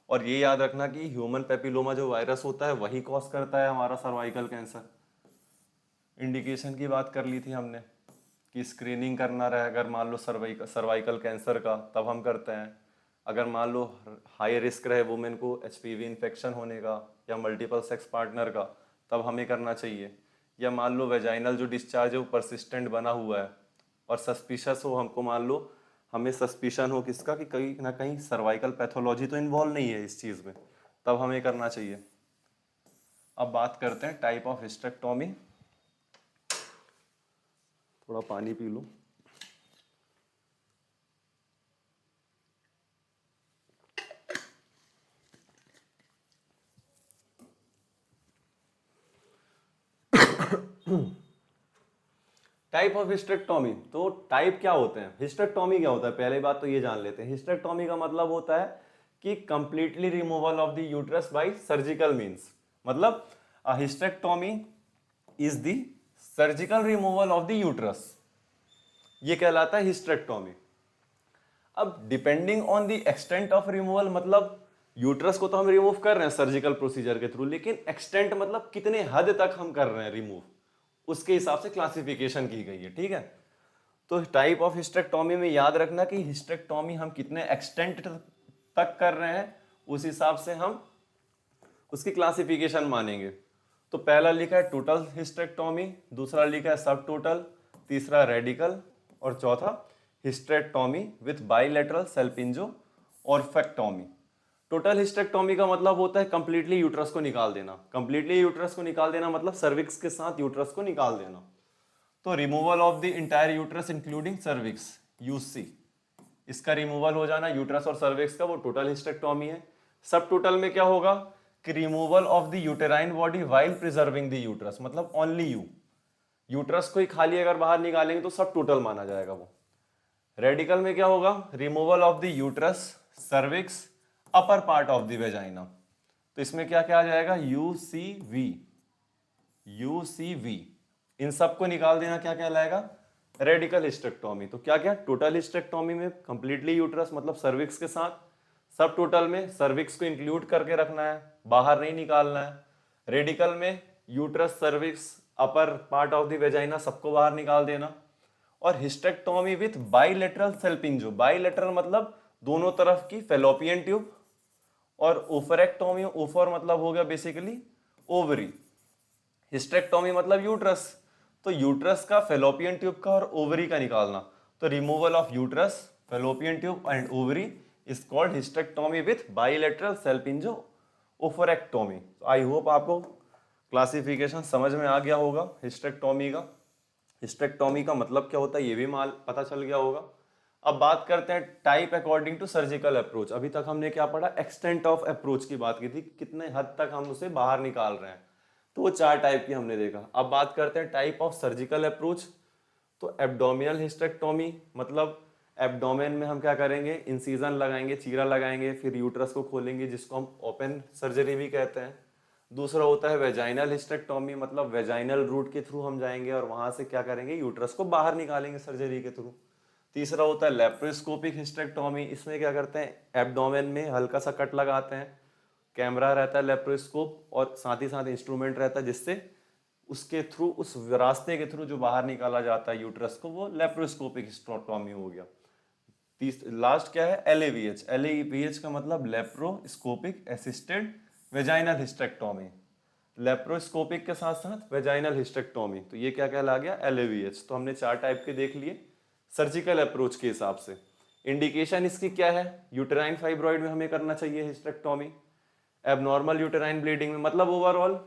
और ये याद रखना कि ह्यूमन पेपिलोमा जो वायरस होता है वही कॉज करता है हमारा सर्वाइकल कैंसर। इंडिकेशन की बात कर ली थी हमने कि स्क्रीनिंग करना रहे अगर मान लो सर्वाइकल कैंसर का, तब हम करते हैं। अगर मान लो हाई रिस्क रहे वुमेन को HPV इन्फेक्शन होने का या मल्टीपल सेक्स पार्टनर का, तब हमें करना चाहिए। या मान लो वेजाइनल जो डिस्चार्ज है वो परसिस्टेंट बना हुआ है और सस्पिशस हो, हमको मान लो हमें सस्पिशन हो किसका कि कहीं ना कहीं सर्वाइकल पैथोलॉजी तो इन्वॉल्व नहीं है इस चीज़ में, तब हमें करना चाहिए। अब बात करते हैं टाइप ऑफ हिस्टेक्टोमी। थोड़ा पानी P low. Type of hysterectomy, तो टाइप क्या होते हैं, हिस्टेक्टोमी क्या होता है, पहले बात तो ये जान लेते हैं। हिस्टेक्टोमी का मतलब होता है कि completely removal of the uterus by surgical means. मतलब hysterectomy is the surgical removal of the uterus, ये कहलाता है हिस्टेक्टोमी। अब depending on the extent of removal, मतलब यूट्रस को तो हम रिमूव कर रहे हैं सर्जिकल प्रोसीजर के थ्रू, लेकिन एक्सटेंट मतलब कितने हद तक हम कर रहे हैं रिमूव, उसके हिसाब से क्लासिफिकेशन की गई है, ठीक है। तो टाइप ऑफ हिस्टेक्टोमी में याद रखना कि हिस्टेक्टोमी हम कितने एक्सटेंट तक कर रहे हैं, उस हिसाब से हम उसकी क्लासिफिकेशन मानेंगे। तो पहला लिखा है टोटल हिस्टेक्टोमी, दूसरा लिखा है सब टोटल, तीसरा रेडिकल, और चौथा हिस्टेक्टोमी विथ बाइलेटरल सेल्पिंजो और फेक्टोमी। टोटल हिस्टेक्टोमी का मतलब होता है कंप्लीटली यूट्रस को निकाल देना। कंप्लीटली यूट्रस को निकाल देना मतलब सर्विक्स के साथ यूट्रस को निकाल देना। तो removal of the entire uterus including cervix, UC, इसका रिमूवल हो जाना यूट्रस और सर्विक्स का, वो टोटल हिस्टेक्टोमी है। सब टोटल में क्या होगा कि removal of the uterine body while preserving the uterus, मतलब ओनली यूट्रस को ही खाली अगर बाहर निकालेंगे तो सब टोटल माना जाएगा वो। रेडिकल में क्या होगा, removal of the uterus, cervix, upper part of the vagina. तो इसमें क्या क्या आ जाएगा, UCV, इन सबको निकाल देना क्या कहलाएगा, रेडिकल हिस्टेक्टोमी। तो क्या क्या, टोटल हिस्टेक्टोमी में कंप्लीटली यूट्रस मतलब सर्विक्स के साथ, सब टोटल में सर्विक्स को इंक्लूड करके रखना है, बाहर नहीं निकालना है। रेडिकल में uterus, cervix, upper part of the vagina सबको बाहर निकाल देना। और हिस्टेक्टोमी विथ बाइलेटरल सेल्पिंजो, बाइलेटरल मतलब दोनों तरफ की फेलोपियन ट्यूब। और ओफरेक्टोमी, ओफर मतलब हो गया बेसिकली ओवरी, हिस्टेक्टोमी मतलब यूट्रस, तो यूट्रस का, फेलोपियन ट्यूब का और ओवरी का निकालना। तो removal of uterus, fallopian tube and ovary is called hysterectomy with bilateral salpingo oophorectomy. I hope आपको क्लासिफिकेशन समझ में आ गया होगा हिस्टेक्टोमी का। हिस्टेक्टोमी का मतलब क्या होता है ये भी माल पता चल गया होगा। अब बात करते हैं type according to surgical approach. अभी तक हमने क्या पढ़ा, एक्सटेंट ऑफ अप्रोच की बात की थी, कितने हद तक हम उसे बाहर निकाल रहे हैं, तो वो 4 टाइप की हमने देखा। अब बात करते हैं टाइप ऑफ सर्जिकल अप्रोच। तो एब्डोमिनल हिस्टेक्टोमी मतलब एब्डोमेन में हम क्या करेंगे, इंसीजन लगाएंगे, चीरा लगाएंगे, फिर यूट्रस को खोलेंगे, जिसको हम ओपन सर्जरी भी कहते हैं। दूसरा होता है वेजाइनल हिस्टेक्टोमी, मतलब वेजाइनल रूट के थ्रू हम जाएंगे और वहां से क्या करेंगे, यूट्रस को बाहर निकालेंगे सर्जरी के थ्रू। तीसरा होता है लेप्रोस्कोपिक हिस्टेक्टोमी, इसमें क्या करते हैं, एब्डोमेन में हल्का सा कट लगाते हैं, कैमरा रहता है लेप्रोस्कोप और साथ ही साथ इंस्ट्रूमेंट रहता है, जिससे उसके थ्रू, उस रास्ते के थ्रू जो बाहर निकाला जाता है यूट्रस को, वो लेप्रोस्कोपिक हिस्टेक्टोमी हो गया। लास्ट क्या है, एलएवीएच। एलएवीएच का मतलब laparoscopic assisted vaginal hysterectomy, laparoscopic के साथ साथ वेजाइनल हिस्टेक्टोमी, तो ये क्या कहला गया, एलएवीएच। तो हमने 4 टाइप के देख लिए सर्जिकल अप्रोच के हिसाब से। इंडिकेशन इसकी क्या है, यूटेराइन फाइब्रॉइड में हमें करना चाहिए हिस्टेक्टोमी, एबनॉर्मल यूटेराइन ब्लीडिंग में, मतलब ओवरऑल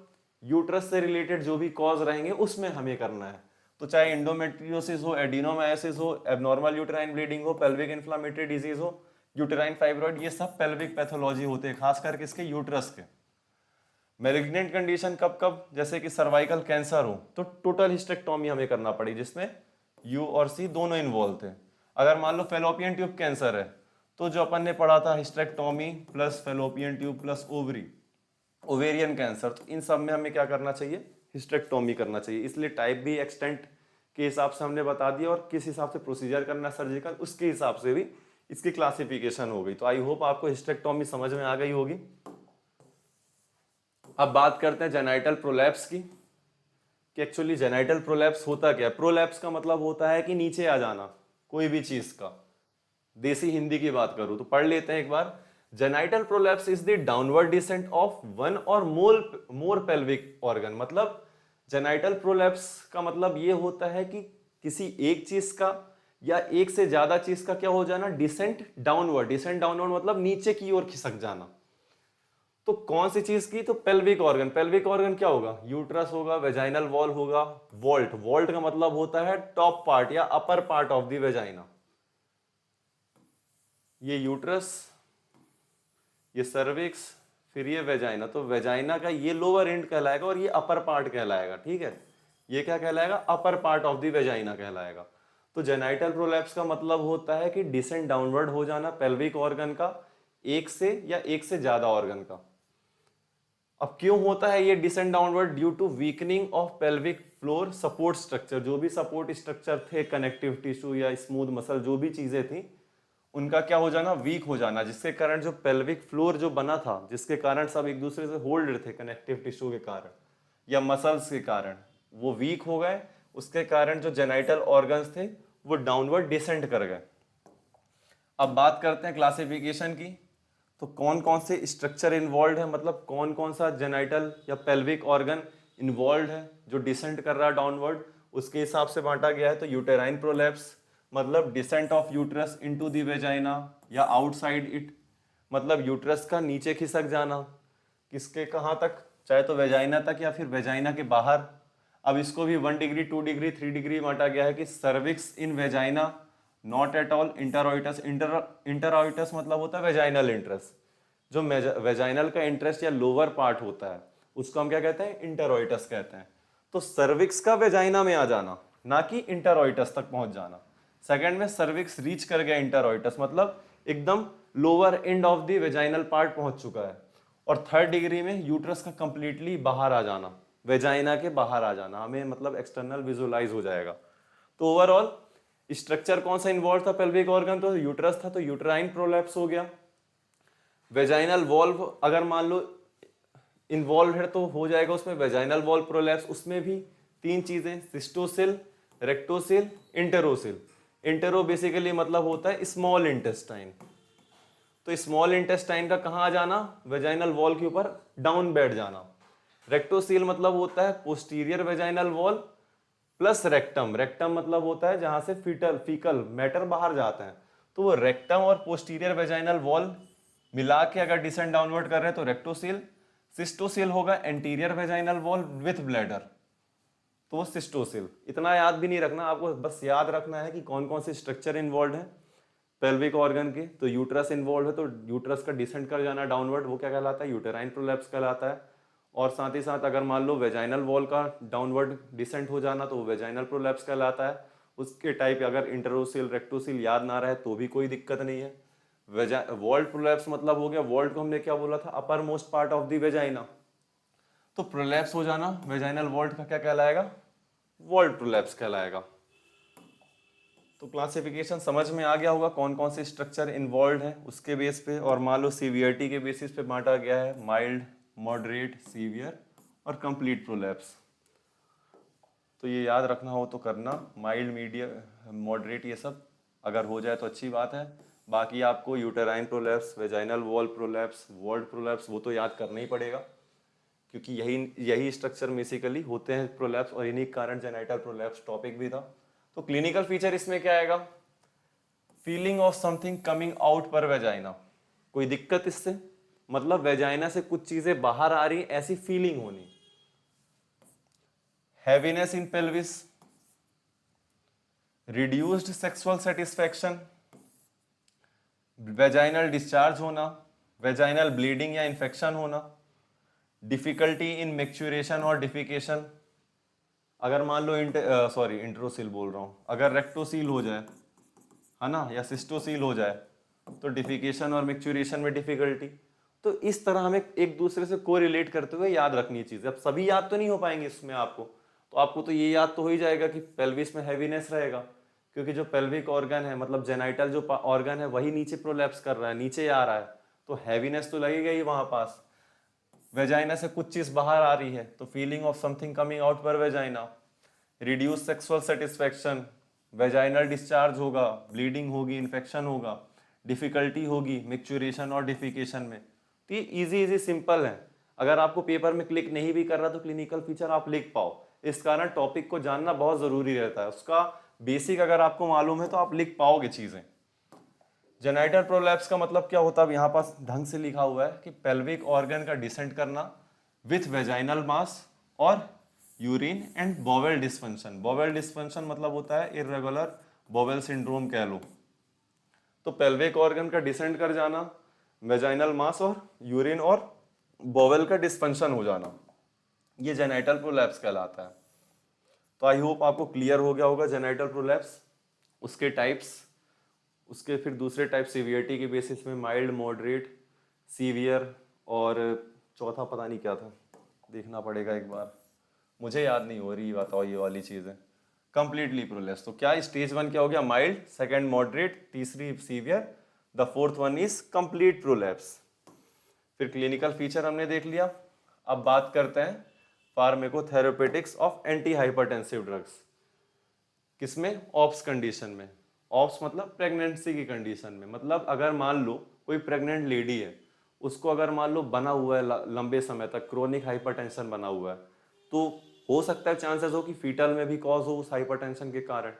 यूट्रस से रिलेटेड जो भी कॉज रहेंगे उसमें हमें करना है। तो चाहे इंडोमेट्रियोसिस हो, एडिनोमायोसिस हो, एबनॉर्मल यूटेराइन ब्लीडिंग हो, पेल्विक इन्फ्लामेटरी डिजीज हो, यूटेराइन फाइब्रॉइड, ये सब पेल्विक पैथोलॉजी होते हैं, खास करके इसके यूट्रस के। मैलिग्नेंट कंडीशन कब कब, जैसे कि सर्वाइकल कैंसर हो तो टोटल हिस्टेक्टोमी हमें करना पड़ी, जिसमें यू और सी दोनों इन्वॉल्व थे। अगर मान लो फेलोपियन ट्यूब कैंसर है, तो जो अपन ने पढ़ा था hysterectomy plus fallopian tube plus ovary, ovarian cancer, तो इन सब में हमें क्या करना चाहिए, हिस्टेक्टोमी करना चाहिए। इसलिए टाइप भी, एक्सटेंट के हिसाब से हमने बता दिया, और किस हिसाब से प्रोसीजर करना सर्जिकल, उसके हिसाब से भी इसकी क्लासिफिकेशन हो गई। तो आई होप आपको हिस्टेक्टोमी समझ में आ गई होगी। अब बात करते हैं जेनाइटल प्रोलैप्स की, कि एक्चुअली जेनाइटल प्रोलैप्स होता क्या है। प्रोलैप्स का मतलब होता है कि नीचे आ जाना कोई भी चीज का, देसी हिंदी की बात करूं तो पढ़ लेते हैं एक बार। Genital prolapse is the downward descent of one और मोर पेल्विक ऑर्गन। मतलब जेनाइटल प्रोलैप्स का मतलब ये होता है कि किसी एक चीज का या एक से ज्यादा चीज का क्या हो जाना, डिसेंट डाउनवर्ड। डिसेंट डाउनवर्ड मतलब नीचे की ओर खिसक जाना। तो कौन सी चीज की, तो पेल्विक ऑर्गन। पेल्विक ऑर्गन क्या होगा, यूट्रस होगा, वेजाइनल वॉल होगा, वॉल्ट। वॉल्ट का मतलब होता है टॉप पार्ट या upper part of the vagina. ये यूट्रस, ये सर्विक्स, फिर ये वेजाइना। तो वेजाइना का ये लोअर एंड कहलाएगा और ये अपर पार्ट कहलाएगा, ठीक है। ये क्या कहलाएगा, upper part of the vagina कहलाएगा। तो जेनाइटल प्रोलैप्स का मतलब होता है कि डिसेंट डाउनवर्ड हो जाना पेल्विक ऑर्गन का, एक से या एक से ज्यादा ऑर्गन का। अब क्यों होता है ये descend downward, due to weakening of pelvic floor support structure. जो भी सपोर्ट स्ट्रक्चर थे, कनेक्टिव टिश्यू या स्मूथ मसल, जो भी चीजें थी, उनका क्या हो जाना, वीक हो जाना, जिसके कारण जो पेल्विक फ्लोर जो बना था, जिसके कारण सब एक दूसरे से होल्ड थे कनेक्टिव टिश्यू के कारण या मसल्स के कारण, वो वीक हो गए। उसके कारण जो जेनाइटल ऑर्गन्स थे वो डाउनवर्ड डिसेंड कर गए। अब बात करते हैं क्लासिफिकेशन की। तो कौन कौन से स्ट्रक्चर इन्वॉल्व है, मतलब कौन कौन सा जेनाइटल या पेल्विक ऑर्गन इन्वॉल्व है जो डिसेंट कर रहा है डाउनवर्ड, उसके हिसाब से बांटा गया है। तो यूटेराइन प्रोलैप्स मतलब descent of uterus into the vagina या आउटसाइड इट, मतलब यूट्रस का नीचे खिसक जाना, किसके कहाँ तक, चाहे तो वेजाइना तक या फिर वेजाइना के बाहर। अब इसको भी 1 डिग्री, 2 डिग्री, 3 डिग्री बांटा गया है कि cervix in vagina not at all introitus. Introitus मतलब होता है वेजाइनल इंटरेस्ट। जो वेजाइनल का इंटरेस्ट या लोअर पार्ट होता है उसको हम क्या कहते हैं, इंटरऑइटस कहते हैं। तो सर्विक्स का वेजाइना में आ जाना, ना कि इंटरऑइटस तक पहुंच जाना। सेकंड में सर्विक्स रीच कर गया इंटरऑइटस, मतलब एकदम lower end of the vaginal part पहुंच चुका है। और थर्ड डिग्री में यूट्रस का कंप्लीटली बाहर आ जाना, वेजाइना के बाहर आ जाना, हमें मतलब एक्सटर्नल विजुअलाइज हो जाएगा। तो ओवरऑल स्ट्रक्चर कौन सा इन्वॉल्व था पेल्विक ऑर्गन, तो यूट्रस था, तो यूट्राइन प्रोलैप्स हो गया। वेजाइनल वॉल्व अगर मान लो इन्वॉल्व है तो हो जाएगा उसमें वेजाइनल वॉल्व प्रोलैप्स। उसमें भी तीन चीजें, सिस्टोसिल, रेक्टोसिल, इंटेरोसिल। इंटेरो बेसिकली मतलब होता है स्मॉल इंटेस्टाइन। तो स्मॉल इंटेस्टाइन का कहाँ आ जाना, वेजाइनल वॉल के ऊपर डाउन बैठ जाना। रेक्टोसील मतलब होता है posterior vaginal wall plus rectum. Rectum मतलब होता है जहां से फीकल मैटर बाहर जाता है, तो वो रेक्टम और पोस्टीरियर वेजाइनल वॉल मिला के अगर डिसेंड डाउनवर्ड कर रहे हैं तो रेक्टोसील। सिस्टोसील होगा anterior vaginal wall with bladder, तो वो सिस्टोसिल। इतना याद भी नहीं रखना आपको, बस याद रखना है कि कौन कौन से स्ट्रक्चर इन्वॉल्व है पेल्विक ऑर्गन के। तो यूट्रस इन्वॉल्व है तो यूट्रस का डिसेंड कर जाना डाउनवर्ड, वो क्या कहलाता है, यूटेराइन प्रोलैप्स कहलाता है। और साथ ही साथ अगर मान लो वेजाइनल वॉल का डाउनवर्ड डिसेंट हो जाना तो वो वेजाइनल प्रोलैप्स कहलाता है। उसके टाइप अगर इंटरोसिल रेक्टोसिल याद ना रहे तो भी कोई दिक्कत नहीं है। वॉल्ड प्रोलैप्स मतलब हो गया, वॉल्ड को हमने क्या बोला था, upper most part of the vagina. तो प्रोलैप्स हो जाना वेजाइनल वॉल्ड का क्या कहलाएगा, वॉल्ड प्रोलैप्स कहलाएगा। तो क्लासिफिकेशन समझ में आ गया होगा कौन कौन से स्ट्रक्चर इन्वॉल्व है उसके बेस पे। और मान लो सीवियरिटी के बेसिस पे बांटा गया है, माइल्ड, मॉडरेट, सीवियर और कंप्लीट प्रोलैप्स। तो ये याद रखना हो तो करना, माइल्ड, मीडियम, मॉडरेट, ये सब अगर हो जाए तो अच्छी बात है। बाकी आपको uterine prolapse, vaginal wall prolapse, vault prolapse वो तो याद करना ही पड़ेगा, क्योंकि यही स्ट्रक्चर बेसिकली होते हैं प्रोलैप्स, और इन्हीं कारण जेनाइटल प्रोलैप्स टॉपिक भी था। तो क्लिनिकल फीचर इसमें क्या आएगा, feeling of something coming out पर वेजाइना। कोई दिक्कत इससे, मतलब वेजाइना से कुछ चीजें बाहर आ रही ऐसी फीलिंग होनी। Heaviness in pelvis, reduced sexual satisfaction, vaginal discharge होना, वेजाइनल ब्लीडिंग या इंफेक्शन होना, डिफिकल्टी इन मैच्योरेशन और डिफिकेशन। अगर मान लो इंट्रोसील बोल रहा हूं, अगर रेक्टोसील हो जाए है ना, या सिस्टोसील हो जाए तो डिफिकेशन और मैच्योरेशन में डिफिकल्टी। तो इस तरह हमें एक दूसरे से कोरिलेट करते हुए याद रखनी चीजें। अब सभी याद तो नहीं हो पाएंगे इसमें आपको, तो आपको तो ये याद तो हो ही जाएगा कि पेल्विस में हैवीनेस रहेगा, क्योंकि जो पेल्विक ऑर्गन है मतलब जेनाइटल जो ऑर्गन है वही नीचे प्रोलैप्स कर रहा है, नीचे आ रहा है, तो हैवीनेस तो लगेगा ही वहां पास। वेजाइना से कुछ चीज बाहर आ रही है तो feeling of something coming out पर vagina. Reduce sexual satisfaction, vaginal discharge होगा, ब्लीडिंग होगी, इन्फेक्शन होगा, डिफिकल्टी होगी मैच्योरेशन और डिफिकेशन में। तो ये इजी इजी सिंपल है, अगर आपको पेपर में क्लिक नहीं भी कर रहा तो क्लिनिकल फीचर आप लिख पाओ। इस कारण टॉपिक को जानना बहुत जरूरी रहता है, उसका बेसिक अगर आपको मालूम है तो आप लिख पाओगे चीजें। जेनाइटल प्रोलैप्स का मतलब क्या होता है, यहाँ पास ढंग से लिखा हुआ है कि पेल्विक ऑर्गन का डिसेंट करना विथ वेजाइनल मास और urine and bowel dysfunction. Bowel dysfunction मतलब होता है इर्रेगुलर बॉवेल सिंड्रोम कह लो। तो पेल्विक ऑर्गन का डिसेंट कर जाना, वेजाइनल मास और यूरिन और बॉवेल का डिस्फंक्शन हो जाना, ये जेनाइटल प्रोलैप्स कहलाता है। तो आई होप आपको क्लियर हो गया होगा जेनाइटल प्रोलैप्स, उसके टाइप्स, उसके फिर दूसरे टाइप सीवियरिटी के बेसिस में माइल्ड, मॉडरेट, सीवियर, और चौथा पता नहीं क्या था, देखना पड़ेगा एक बार, मुझे याद नहीं हो रही, बताओ ये वाली चीज़ है। कंप्लीटली प्रोलैप्स, तो क्या स्टेज 1 क्या हो गया, माइल्ड, सेकंड मॉडरेट, तीसरी severe, the fourth one is complete prolapse. फिर क्लिनिकल फीचर हमने देख लिया। अब बात करते हैं फार्माकोथेरेपेटिक्स ऑफ एंटी हाइपरटेंसिव ड्रग्स। किसमें, ऑप्स कंडीशन में। ऑप्स मतलब प्रेगनेंसी की कंडीशन में, मतलब अगर मान लो कोई प्रेग्नेंट लेडी है, उसको अगर मान लो बना हुआ है लंबे समय तक क्रोनिक हाइपरटेंशन बना हुआ है, तो हो सकता है चांसेस हो कि फीटल में भी कॉज हो उस हाइपरटेंशन के कारण,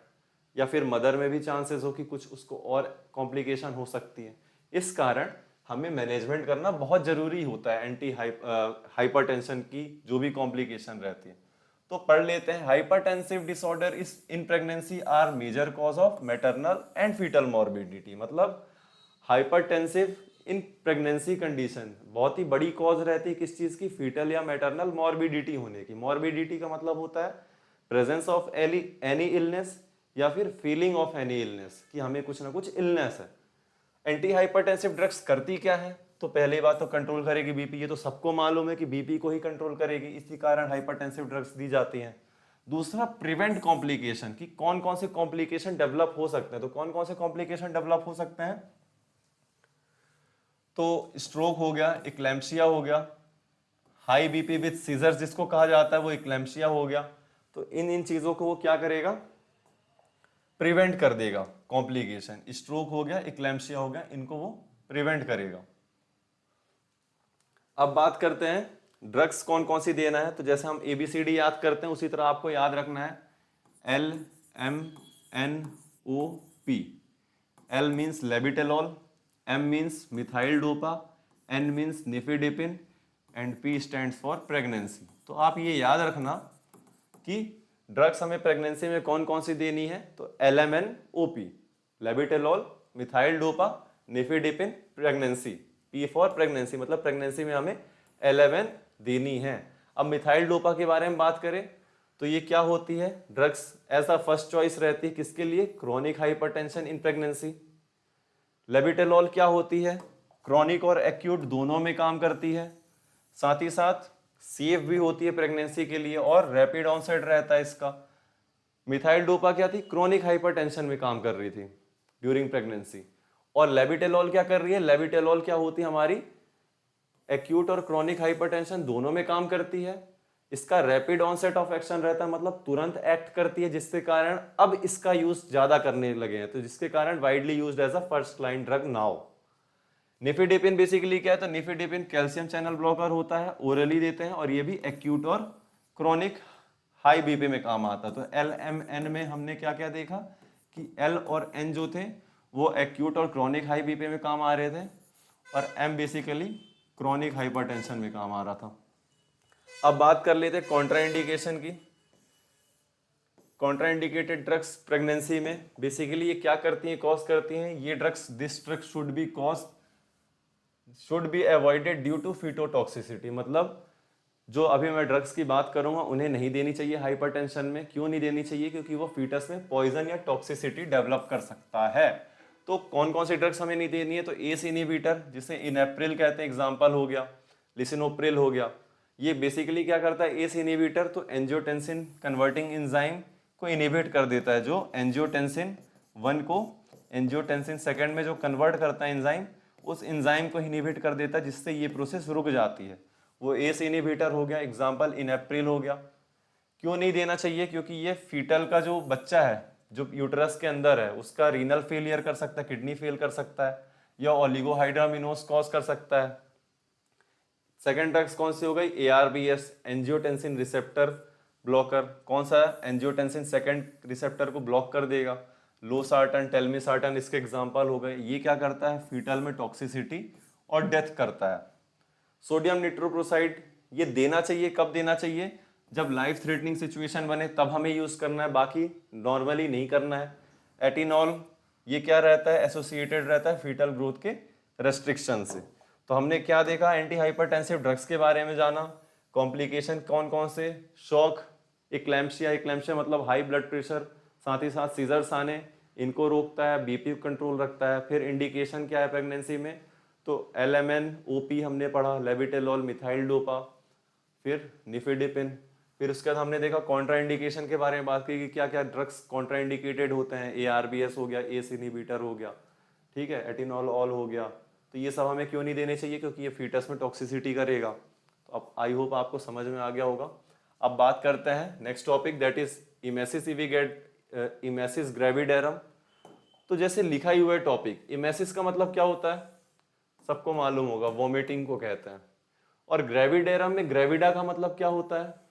या फिर मदर में भी चांसेस हो कि कुछ उसको और कॉम्प्लिकेशन हो सकती है। इस कारण हमें मैनेजमेंट करना बहुत जरूरी होता है एंटी हाइपरटेंशन की जो भी कॉम्प्लिकेशन रहती है। तो पढ़ लेते हैं, hypertensive disorder is in pregnancy are major cause of maternal and fetal morbidity. मतलब हाइपरटेंसिव इन प्रेगनेंसी कंडीशन बहुत ही बड़ी कॉज रहती है किस चीज की, फीटल या मैटरनल मॉर्बिडिटी होने की। मॉर्बिडिटी का मतलब होता है प्रेजेंस ऑफ एनी इलनेस या फिर फीलिंग ऑफ एनी इलनेस, कि हमें कुछ ना कुछ इलनेस है। एंटी हाइपरटेंसिव ड्रग्स करती क्या है, तो पहली बात तो कंट्रोल करेगी बीपी, ये तो सबको मालूम है कि बीपी को ही कंट्रोल करेगी, इसी कारण हाइपरटेंसिव ड्रग्स दी जाती हैं। दूसरा प्रिवेंट कॉम्प्लिकेशन, कि कौन कौन से कॉम्प्लिकेशन डेवलप हो सकते हैं। तो कौन कौन से कॉम्प्लिकेशन डेवलप हो सकते हैं, तो स्ट्रोक हो गया, इक्लैम्पसिया हो गया, हाई बीपी विद सीजर्स जिसको कहा जाता है वो इक्लैम्पसिया हो गया। तो इन चीजों को वो क्या करेगा, प्रिवेंट कर देगा कॉम्प्लिकेशन। स्ट्रोक हो गया, इक्लैम्पसिया हो गया, इनको वो प्रिवेंट करेगा। अब बात करते हैं ड्रग्स कौन कौन सी देना है। तो जैसे हम ABCD याद करते हैं उसी तरह आपको याद रखना है LMNOP। L means labetalol, M means methyl dopa, N means nifedipine and P stands for pregnancy. तो आप ये याद रखना कि ड्रग्स हमें प्रेगनेंसी में कौन कौन सी देनी है। तो LMNOP labetalol, methyl dopa, nifedipine, pregnancy. P for pregnancy, मतलब प्रेगनेंसी में हमें 11 देनी है। अब मिथाइल डोपा के बारे में बात करें तो ये क्या होती है, drugs as a first choice रहती है किसके लिए, chronic hypertension in pregnancy. Labetalol क्या होती है, क्रोनिक और एक्यूट दोनों में काम करती है, साथ ही साथ सेफ भी होती है प्रेगनेंसी के लिए और रैपिड ऑनसेट रहता है इसका। मिथाइल डोपा क्या थी, क्रोनिक हाइपरटेंशन में काम कर रही थी ड्यूरिंग प्रेगनेंसी। और लेबिटेलॉल क्या कर रही है, लेबिटेलॉल क्या होती है हमारी, एक्यूट और क्रोनिक हाइपरटेंशन दोनों में काम करती है। इसका रैपिड ऑनसेट ऑफ एक्शन रहता है, मतलब तुरंत एक्ट करती है, जिसके कारण अब इसका यूज ज्यादा करने लगे हैं, तो जिसके कारण widely used as a first line drug now. Nifedipine basically क्या है, तो निफिडिपिन कैल्शियम चैनल ब्लॉकर होता है, ओरली देते हैं और ये भी एक्यूट और क्रोनिक हाई बीपी में काम आता है। तो LMN में हमने क्या क्या देखा कि L और N जो थे वो एक्यूट और क्रोनिक हाई बीपी में काम आ रहे थे और M बेसिकली क्रोनिक हाइपरटेंशन में काम आ रहा था। अब बात कर लेते हैं कॉन्ट्राइंडिकेशन की। कॉन्ट्राइंडिकेटेड ड्रग्स प्रेगनेंसी में बेसिकली ये क्या करती हैं, कॉज करती हैं, ये drugs, this drug should be avoided due to fetotoxicity. मतलब जो अभी मैं ड्रग्स की बात करूंगा उन्हें नहीं देनी चाहिए हाइपरटेंशन में। क्यों नहीं देनी चाहिए, क्योंकि वो फीटस में पॉइजन या टॉक्सिसिटी डेवलप कर सकता है। तो कौन कौन सी ड्रग्स हमें नहीं देनी है, तो एस इनहिबिटर जिसे इनेप्रिल कहते हैं एग्जांपल हो गया, लिसिनोप्रिल हो गया। ये बेसिकली क्या करता है, एस इनहिबिटर तो एंजियोटेंसिन कन्वर्टिंग एंजाइम को इनहिबिट कर देता है, जो एंजियोटेंसिन 1 को एंजियोटेंसिन 2 में जो कन्वर्ट करता है एंजाइम, उस एंजाइम को इनहिबिट कर देता है, जिससे ये प्रोसेस रुक जाती है। वो एस इनहिबिटर हो गया, एग्जांपल इनेप्रिल हो गया। क्यों नहीं देना चाहिए, क्योंकि ये फीटल का जो बच्चा है जो यूटरस के अंदर है उसका रीनल फेलियर कर सकता है, किडनी फेल कर सकता है या ओलिगोहाइड्रामिनोस कॉज कर सकता है। सेकेंड ड्रग्स कौन सी हो गई, ARBS एंजियोटेंसिन रिसेप्टर ब्लॉकर। कौन सा, एंजियोटेंसिन 2 रिसेप्टर को ब्लॉक कर देगा। लोसार्टन, टेलमिसार्टन इसके एग्जांपल हो गए। ये क्या करता है, फीटल में टॉक्सिसिटी और डेथ करता है। सोडियम निट्रोप्रोसाइड ये देना चाहिए, कब देना चाहिए, जब लाइफ थ्रेटनिंग सिचुएशन बने तब हमें यूज करना है, बाकी नॉर्मली नहीं करना है। एटिनॉल ये क्या रहता है, एसोसिएटेड रहता है फीटल ग्रोथ के रेस्ट्रिक्शन से। तो हमने क्या देखा, एंटी हाइपरटेंसिव ड्रग्स के बारे में जाना। कॉम्प्लिकेशन कौन कौन से, शॉक, इक्लैम्पसिया, इक्लैम्पसिया मतलब हाई ब्लड प्रेशर, साथ ही साथ सीजर्स आने, इनको रोकता है, बीपी कंट्रोल रखता है। फिर इंडिकेशन क्या है प्रेगनेंसी में, तो LMNOP हमने पढ़ा, लेबिटेलॉल, मिथाइल डोपा, फिर निफिडिपिन। फिर उसके बाद हमने देखा कॉन्ट्राइंडिकेशन के बारे में बात की कि क्या क्या ड्रग्स कॉन्ट्राइंडिकेटेड होते हैं। ARBS हो गया, एस इनहिबिटर हो गया, ठीक है, एटिनॉल ऑल हो गया। तो ये सब हमें क्यों नहीं देने चाहिए, क्योंकि ये फीटस में टॉक्सिसिटी करेगा। तो अब आई होप आपको समझ में आ गया होगा। अब बात करते हैं next topic, that is emesis emesis gravidarum. तो जैसे लिखा ही हुआ है टॉपिक, इमेसिस का मतलब क्या होता है, सबको मालूम होगा, वोमिटिंग को कहते हैं। और ग्रेविडेरम में ग्रेविडा का मतलब क्या होता है,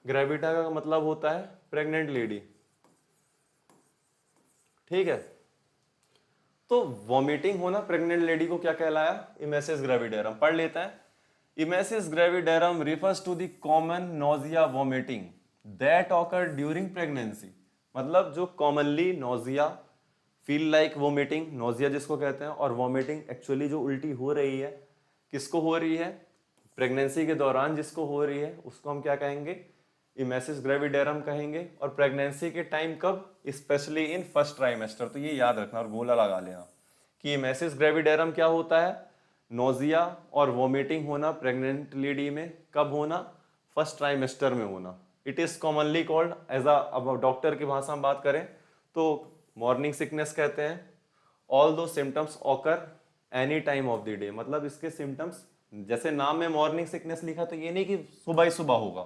ग्रेविडा का मतलब होता है प्रेग्नेंट लेडी, ठीक है। तो वॉमिटिंग होना प्रेग्नेंट लेडी को क्या कहलाया, इमेसिस ग्रेविडेरम। पढ़ लेते हैं। Emesis gravidarum refers to the common nausea vomiting that occur during pregnancy. मतलब जो commonly nausea, feel like vomiting, nausea जिसको कहते हैं, और वॉमिटिंग एक्चुअली जो उल्टी हो रही है, किसको हो रही है, प्रेगनेंसी के दौरान जिसको हो रही है उसको हम क्या कहेंगे, इमेसिस ग्रेविडेरम कहेंगे। और प्रेगनेंसी के टाइम कब, स्पेशली इन फर्स्ट ट्राइमेस्टर। तो ये याद रखना और गोला लगा लेना कि इमेसिस ग्रेविडेरम क्या होता है, नोजिया और वोमिटिंग होना प्रेग्नेंट लेडी में कब होना, फर्स्ट ट्राइमेस्टर में होना, it is commonly called as अब डॉक्टर की भाषा में बात करें तो मॉर्निंग सिकनेस कहते हैं। ऑल दो symptoms occur any time of the day, मतलब इसके सिम्टम्स जैसे नाम में मॉर्निंग सिकनेस लिखा तो ये नहीं कि सुबह ही सुबह होगा,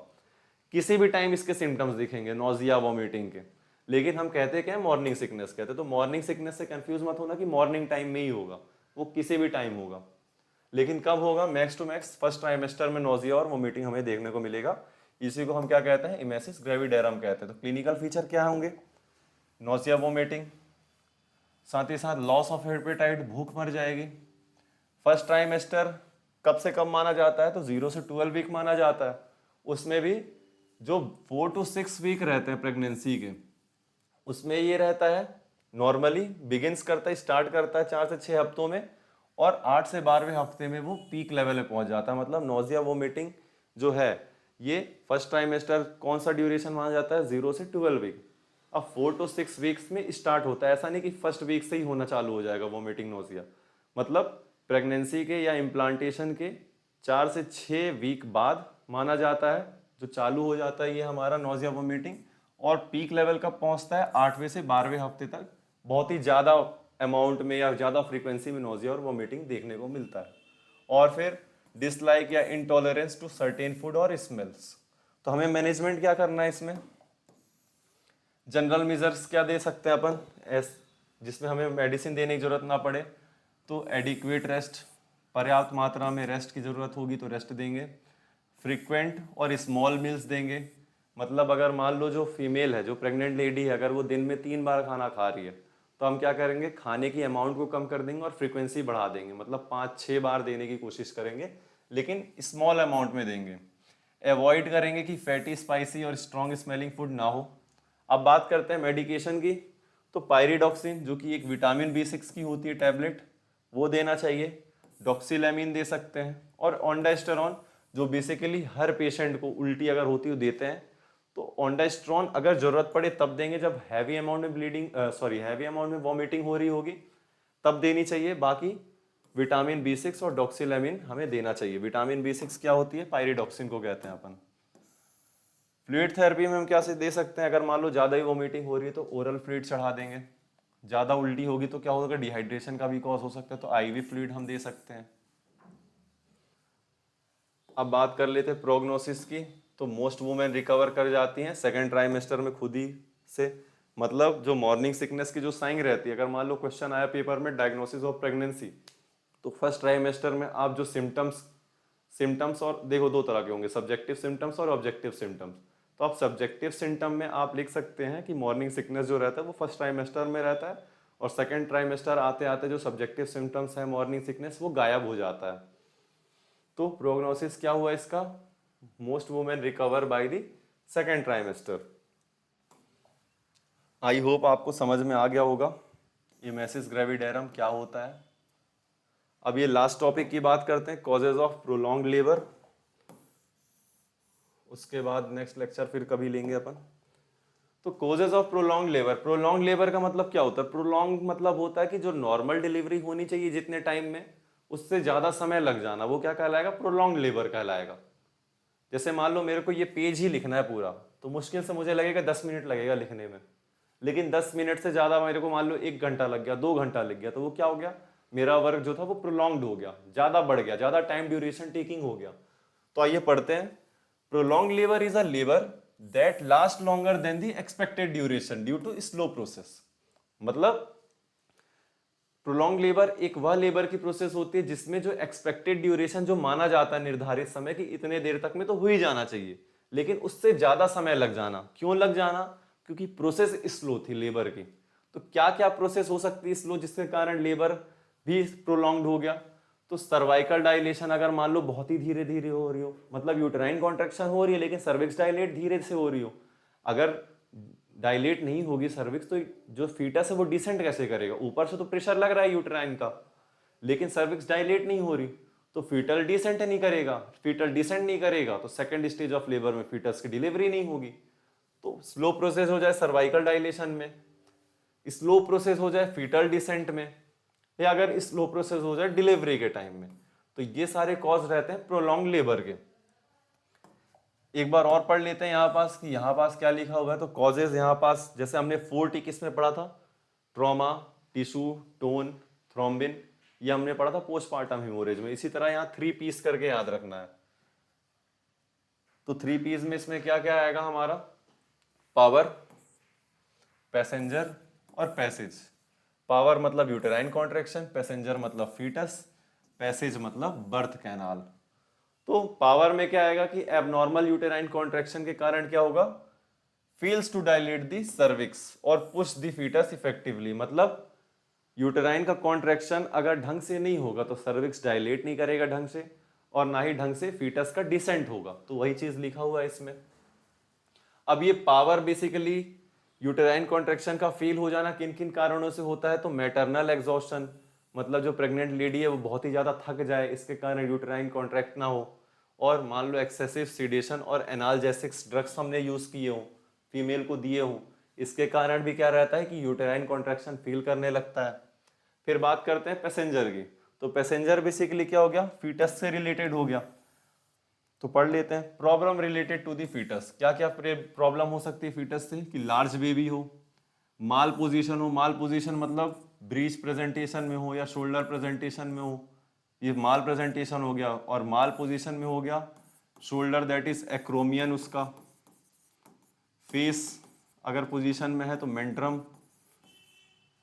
किसी भी टाइम इसके सिम्टम्स दिखेंगे नोजिया वॉमिटिंग के, लेकिन हम कहते क्या है मॉर्निंग सिकनेस कहते हैं। तो मॉर्निंग सिकनेस से कंफ्यूज मत होना कि मॉर्निंग टाइम में ही होगा, वो किसी भी टाइम होगा, लेकिन कब होगा, max to max first trimester में नोजिया और वोमिटिंग हमें देखने को मिलेगा। इसी को हम क्या कहते हैं, इमेसिस ग्रेविडेरम कहते हैं। तो क्लिनिकल फीचर क्या होंगे, नोजिया वोमिटिंग, साथ ही साथ लॉस ऑफ एपेटाइट, भूख मर जाएगी। फर्स्ट ट्राइमेस्टर कब से कब माना जाता है, तो 0 से 12 वीक माना जाता है। उसमें भी जो 4 to 6 वीक रहते हैं प्रेगनेंसी के, उसमें ये रहता है नॉर्मली बिगिंस करता है, स्टार्ट करता है 4 से 6 हफ्तों में, और 8 से 12वें हफ्ते में वो पीक लेवल में पहुंच जाता है। मतलब नोजिया वोमिटिंग जो है ये फर्स्ट ट्राइमेस्टर कौन सा ड्यूरेशन माना जाता है, 0 से 12 वीक। अब 4 to 6 वीक्स में स्टार्ट होता है, ऐसा नहीं कि फर्स्ट वीक से ही होना चालू हो जाएगा वोमिटिंग नोजिया। मतलब प्रेगनेंसी के या इम्प्लांटेशन के 4 से 6 वीक बाद माना जाता है जो चालू हो जाता है ये हमारा नोजिया वोमिटिंग, और पीक लेवल कब पहुंचता है, 8वें से 12वें हफ्ते तक बहुत ही ज़्यादा अमाउंट में या ज़्यादा फ्रीक्वेंसी में नोजिया और वोमिटिंग देखने को मिलता है। और फिर डिसलाइक या इंटॉलरेंस टू सर्टेन फूड और स्मेल्स। तो हमें मैनेजमेंट क्या करना है इसमें, जनरल मेजर्स क्या दे सकते हैं अपन जिसमें हमें मेडिसिन देने की जरूरत ना पड़े, तो एडिक्वेट रेस्ट, पर्याप्त मात्रा में रेस्ट की ज़रूरत होगी तो रेस्ट देंगे। फ्रीक्वेंट और स्मॉल मील्स देंगे, मतलब अगर मान लो जो फीमेल है, जो प्रेग्नेंट लेडी है, अगर वो दिन में 3 बार खाना खा रही है तो हम क्या करेंगे, खाने की अमाउंट को कम कर देंगे और फ्रीक्वेंसी बढ़ा देंगे, मतलब 5-6 बार देने की कोशिश करेंगे, लेकिन स्मॉल अमाउंट में देंगे। अवॉइड करेंगे कि फैटी, स्पाइसी और स्ट्रॉन्ग स्मेलिंग फूड ना हो। अब बात करते हैं मेडिकेशन की, तो पायरिडॉक्सिन जो कि एक विटामिन B6 की होती है टैबलेट, वो देना चाहिए। डॉक्सीलैमिन दे सकते हैं, और ऑन्डास्टेरॉन जो बेसिकली हर पेशेंट को उल्टी अगर होती है देते हैं। तो ऑन्डास्टेरॉन अगर जरूरत पड़े तब देंगे जब हैवी अमाउंट में हैवी अमाउंट में वॉमिटिंग हो रही होगी, तब देनी चाहिए। बाकी विटामिन B6 और डॉक्सीलैमिन हमें देना चाहिए। विटामिन B6 क्या होती है, पायरिडॉक्सिन को कहते हैं अपन। फ्लूइड थेरेपी में हम क्या से दे सकते हैं, अगर मान लो ज़्यादा ही वोमिटिंग हो रही है तो ओरल फ्लूइड चढ़ा देंगे। ज़्यादा उल्टी होगी तो क्या होगा, डिहाइड्रेशन का भी कॉज हो सकता है, तो IV फ्लूइड हम दे सकते हैं। अब बात कर लेते हैं प्रोग्नोसिस की, तो मोस्ट वुमेन रिकवर कर जाती हैं सेकेंड ट्राइमेस्टर में खुद ही से। मतलब जो मॉर्निंग सिकनेस की जो साइन रहती है, अगर मान लो क्वेश्चन आया पेपर में डायग्नोसिस ऑफ प्रेगनेंसी, तो फर्स्ट ट्राइमेस्टर में आप जो सिम्टम्स और देखो 2 तरह के होंगे, सब्जेक्टिव सिम्टम्स और ऑब्जेक्टिव सिम्टम्स। तो आप सब्जेक्टिव सिम्टम में आप लिख सकते हैं कि मॉर्निंग सिकनेस जो रहता है वो फर्स्ट ट्राइमेस्टर में रहता है, और सेकेंड ट्राइमेस्टर आते आते जो सब्जेक्टिव सिम्टम्स है मॉर्निंग सिकनेस वो गायब हो जाता है। तो प्रोग्नोसिस क्या हुआ इसका, most women recover by the second trimester. I hope आपको समझ में आ गया होगा इमेसिस ग्रेविडेरम क्या होता है। अब ये लास्ट टॉपिक की बात करते हैं, कॉजेज ऑफ प्रोलॉन्ग लेबर। उसके बाद नेक्स्ट लेक्चर फिर कभी लेंगे अपन। तो causes of prolong labour, prolong labour का मतलब क्या होता है, प्रोलॉन्ग मतलब होता है कि जो नॉर्मल डिलीवरी होनी चाहिए जितने टाइम में, उससे ज़्यादा समय लग जाना, वो क्या कहलाएगा, प्रोलॉन्ग लेबर कहलाएगा। जैसे मान लो मेरे को ये पेज ही लिखना है पूरा, तो मुश्किल से मुझे लगेगा 10 मिनट लगेगा लिखने में, लेकिन 10 मिनट से ज़्यादा मेरे को मान लो 1 घंटा लग गया, 2 घंटा लग गया, तो वो क्या हो गया, मेरा वर्क जो था वो प्रोलॉन्ग्ड हो गया, ज़्यादा बढ़ गया, ज़्यादा टाइम ड्यूरेशन टेकिंग हो गया। तो आइए पढ़ते हैं। Prolong labour is a labour that last longer than the expected duration due to slow process. मतलब प्रोलॉन्ग लेबर एक वह लेबर की प्रोसेस होती है जिसमें जो एक्सपेक्टेड ड्यूरेशन जो माना जाता है निर्धारित समय की इतने देर तक में तो हो ही जाना चाहिए, लेकिन उससे ज्यादा समय लग जाना। क्यों लग जाना, क्योंकि प्रोसेस स्लो थी लेबर की। तो क्या क्या प्रोसेस हो सकती है स्लो जिसके कारण लेबर भी प्रोलॉन्ग्ड हो गया, तो सर्वाइकल डायलेशन अगर मान लो बहुत ही धीरे धीरे हो रही हो, मतलब यूट्राइन कॉन्ट्रैक्शन हो रही है लेकिन सर्विक्स डायलेट धीरे से हो रही हो। अगर डायलेट नहीं होगी सर्विक्स तो जो फीटस है वो डिसेंट कैसे करेगा, ऊपर से तो प्रेशर लग रहा है यूट्राइन का, लेकिन सर्विक्स डायलेट नहीं हो रही, तो फीटल डिसेंट नहीं करेगा। फीटल डिसेंट नहीं करेगा तो सेकंड स्टेज ऑफ लेबर में फीटस की डिलीवरी नहीं होगी। तो स्लो प्रोसेस हो जाए सर्वाइकल डायलेशन में, स्लो प्रोसेस हो जाए फीटल डिसेंट में, या अगर स्लो प्रोसेस हो जाए डिलीवरी के टाइम में। तो ये सारे कॉज रहते हैं प्रोलॉन्ग लेबर के। एक बार और पढ़ लेते हैं यहाँ पास कि यहाँ पास क्या लिखा हुआ है। तो कॉजेज यहाँ पास जैसे हमने 4T किस में पढ़ा था, ट्रॉमा, टिश्यू, टोन, थ्रोम्बिन, ये हमने पढ़ा था पोस्टमार्टम हेमोरेज में। इसी तरह यहाँ 3 P's करके याद रखना है। तो 3 P's में इसमें क्या क्या आएगा हमारा, पावर, पैसेंजर और पैसेज। पावर मतलब यूटेराइन कॉन्ट्रैक्शन, पैसेंजर मतलब फीटस, पैसेज मतलब बर्थ कैनाल। तो पावर में क्या आएगा कि एबनॉर्मल यूटेराइन कॉन्ट्रैक्शन के कारण क्या होगा, fails to dilate the cervix और पुश दी फीटस इफेक्टिवली। मतलब यूटेराइन का कॉन्ट्रैक्शन अगर ढंग से नहीं होगा तो सर्विक्स डायलेट नहीं करेगा ढंग से, और ना ही ढंग से फीटस का डिसेंट होगा। तो वही चीज लिखा हुआ है इसमें। अब ये पावर बेसिकली यूटेराइन कॉन्ट्रैक्शन का फेल हो जाना किन किन कारणों से होता है, तो मैटरनल एग्जॉस्शन, मतलब जो प्रेग्नेंट लेडी है वो बहुत ही ज्यादा थक जाए, इसके कारण यूटेराइन कॉन्ट्रैक्ट ना हो। और मान लो एक्सेसिव सीडेशन और एनाल्जेसिक्स ड्रग्स हमने यूज किए हों, फीमेल को दिए हों, इसके कारण भी क्या रहता है कि यूटेराइन कॉन्ट्रैक्शन फील करने लगता है। फिर बात करते हैं पैसेंजर की। तो पैसेंजर बेसिकली क्या हो गया, फीटस से रिलेटेड हो गया। तो पढ़ लेते हैं, problem related to the fetus. क्या क्या प्रॉब्लम हो सकती है फीटस से, कि लार्ज बेबी हो, माल पोजीशन हो। माल पोजीशन मतलब ब्रीच प्रेजेंटेशन में हो या शोल्डर प्रेजेंटेशन में हो, ये माल प्रेजेंटेशन हो गया। और माल पोजीशन में हो गया शोल्डर दैट इज एक्रोमियन उसका, फेस अगर पोजीशन में है तो मेंट्रम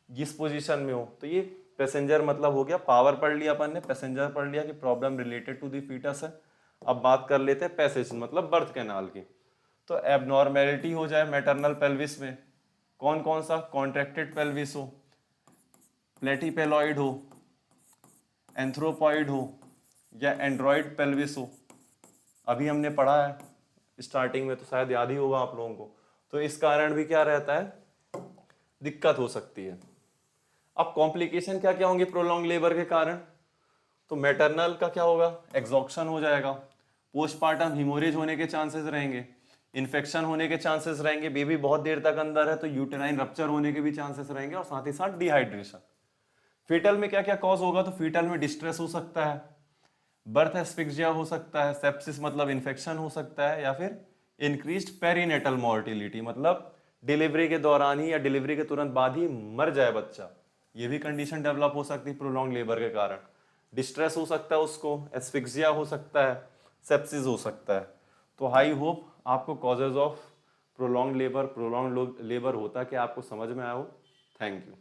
जिस पोजीशन में हो। तो ये पैसेंजर मतलब हो गया। पावर पढ़ लिया अपन ने, पैसेंजर पढ़ लिया कि problem related to the fetus है। अब बात कर लेते हैं पैसेज मतलब बर्थ कैनाल की। तो एबनॉर्मेलिटी हो जाए मैटरनल पेल्विस में, कौन कौन सा, कॉन्ट्रैक्टेड पेल्विस हो, प्लेटीपेलॉइड हो, एंथ्रोपॉइड हो या एंड्रॉइड पेल्विस हो। अभी हमने पढ़ा है स्टार्टिंग में, तो शायद याद ही होगा आप लोगों को। तो इस कारण भी क्या रहता है, दिक्कत हो सकती है। अब कॉम्प्लिकेशन क्या क्या होंगे प्रोलॉन्ग लेबर के कारण, तो मैटरनल का क्या होगा, एक्सॉक्शन हो जाएगा, पोस्टमार्टम हिमोरेज होने के चांसेस रहेंगे, इन्फेक्शन होने के चांसेस रहेंगे, बेबी बहुत देर तक अंदर है तो यूटेराइन रप्चर होने के भी चांसेस रहेंगे, और साथ ही साथ डिहाइड्रेशन। फीटल में क्या क्या कॉज होगा, तो फीटल में डिस्ट्रेस हो सकता है, बर्थ एस्फिक्सिया हो सकता है, सेप्सिस मतलब इन्फेक्शन हो सकता है, या फिर इंक्रीज्ड पेरीनेटल मॉर्टिलिटी मतलब डिलीवरी के दौरान ही या डिलीवरी के तुरंत बाद ही मर जाए बच्चा। ये भी कंडीशन डेवलप हो सकती है प्रोलॉन्ग लेबर के कारण। डिस्ट्रेस हो सकता है उसको, एस्फिक्सिया हो सकता है, सेप्सिस हो सकता है। तो आई होप आपको कॉजेज ऑफ प्रोलॉन्ग लेबर होता है कि आपको समझ में आया हो। Thank you.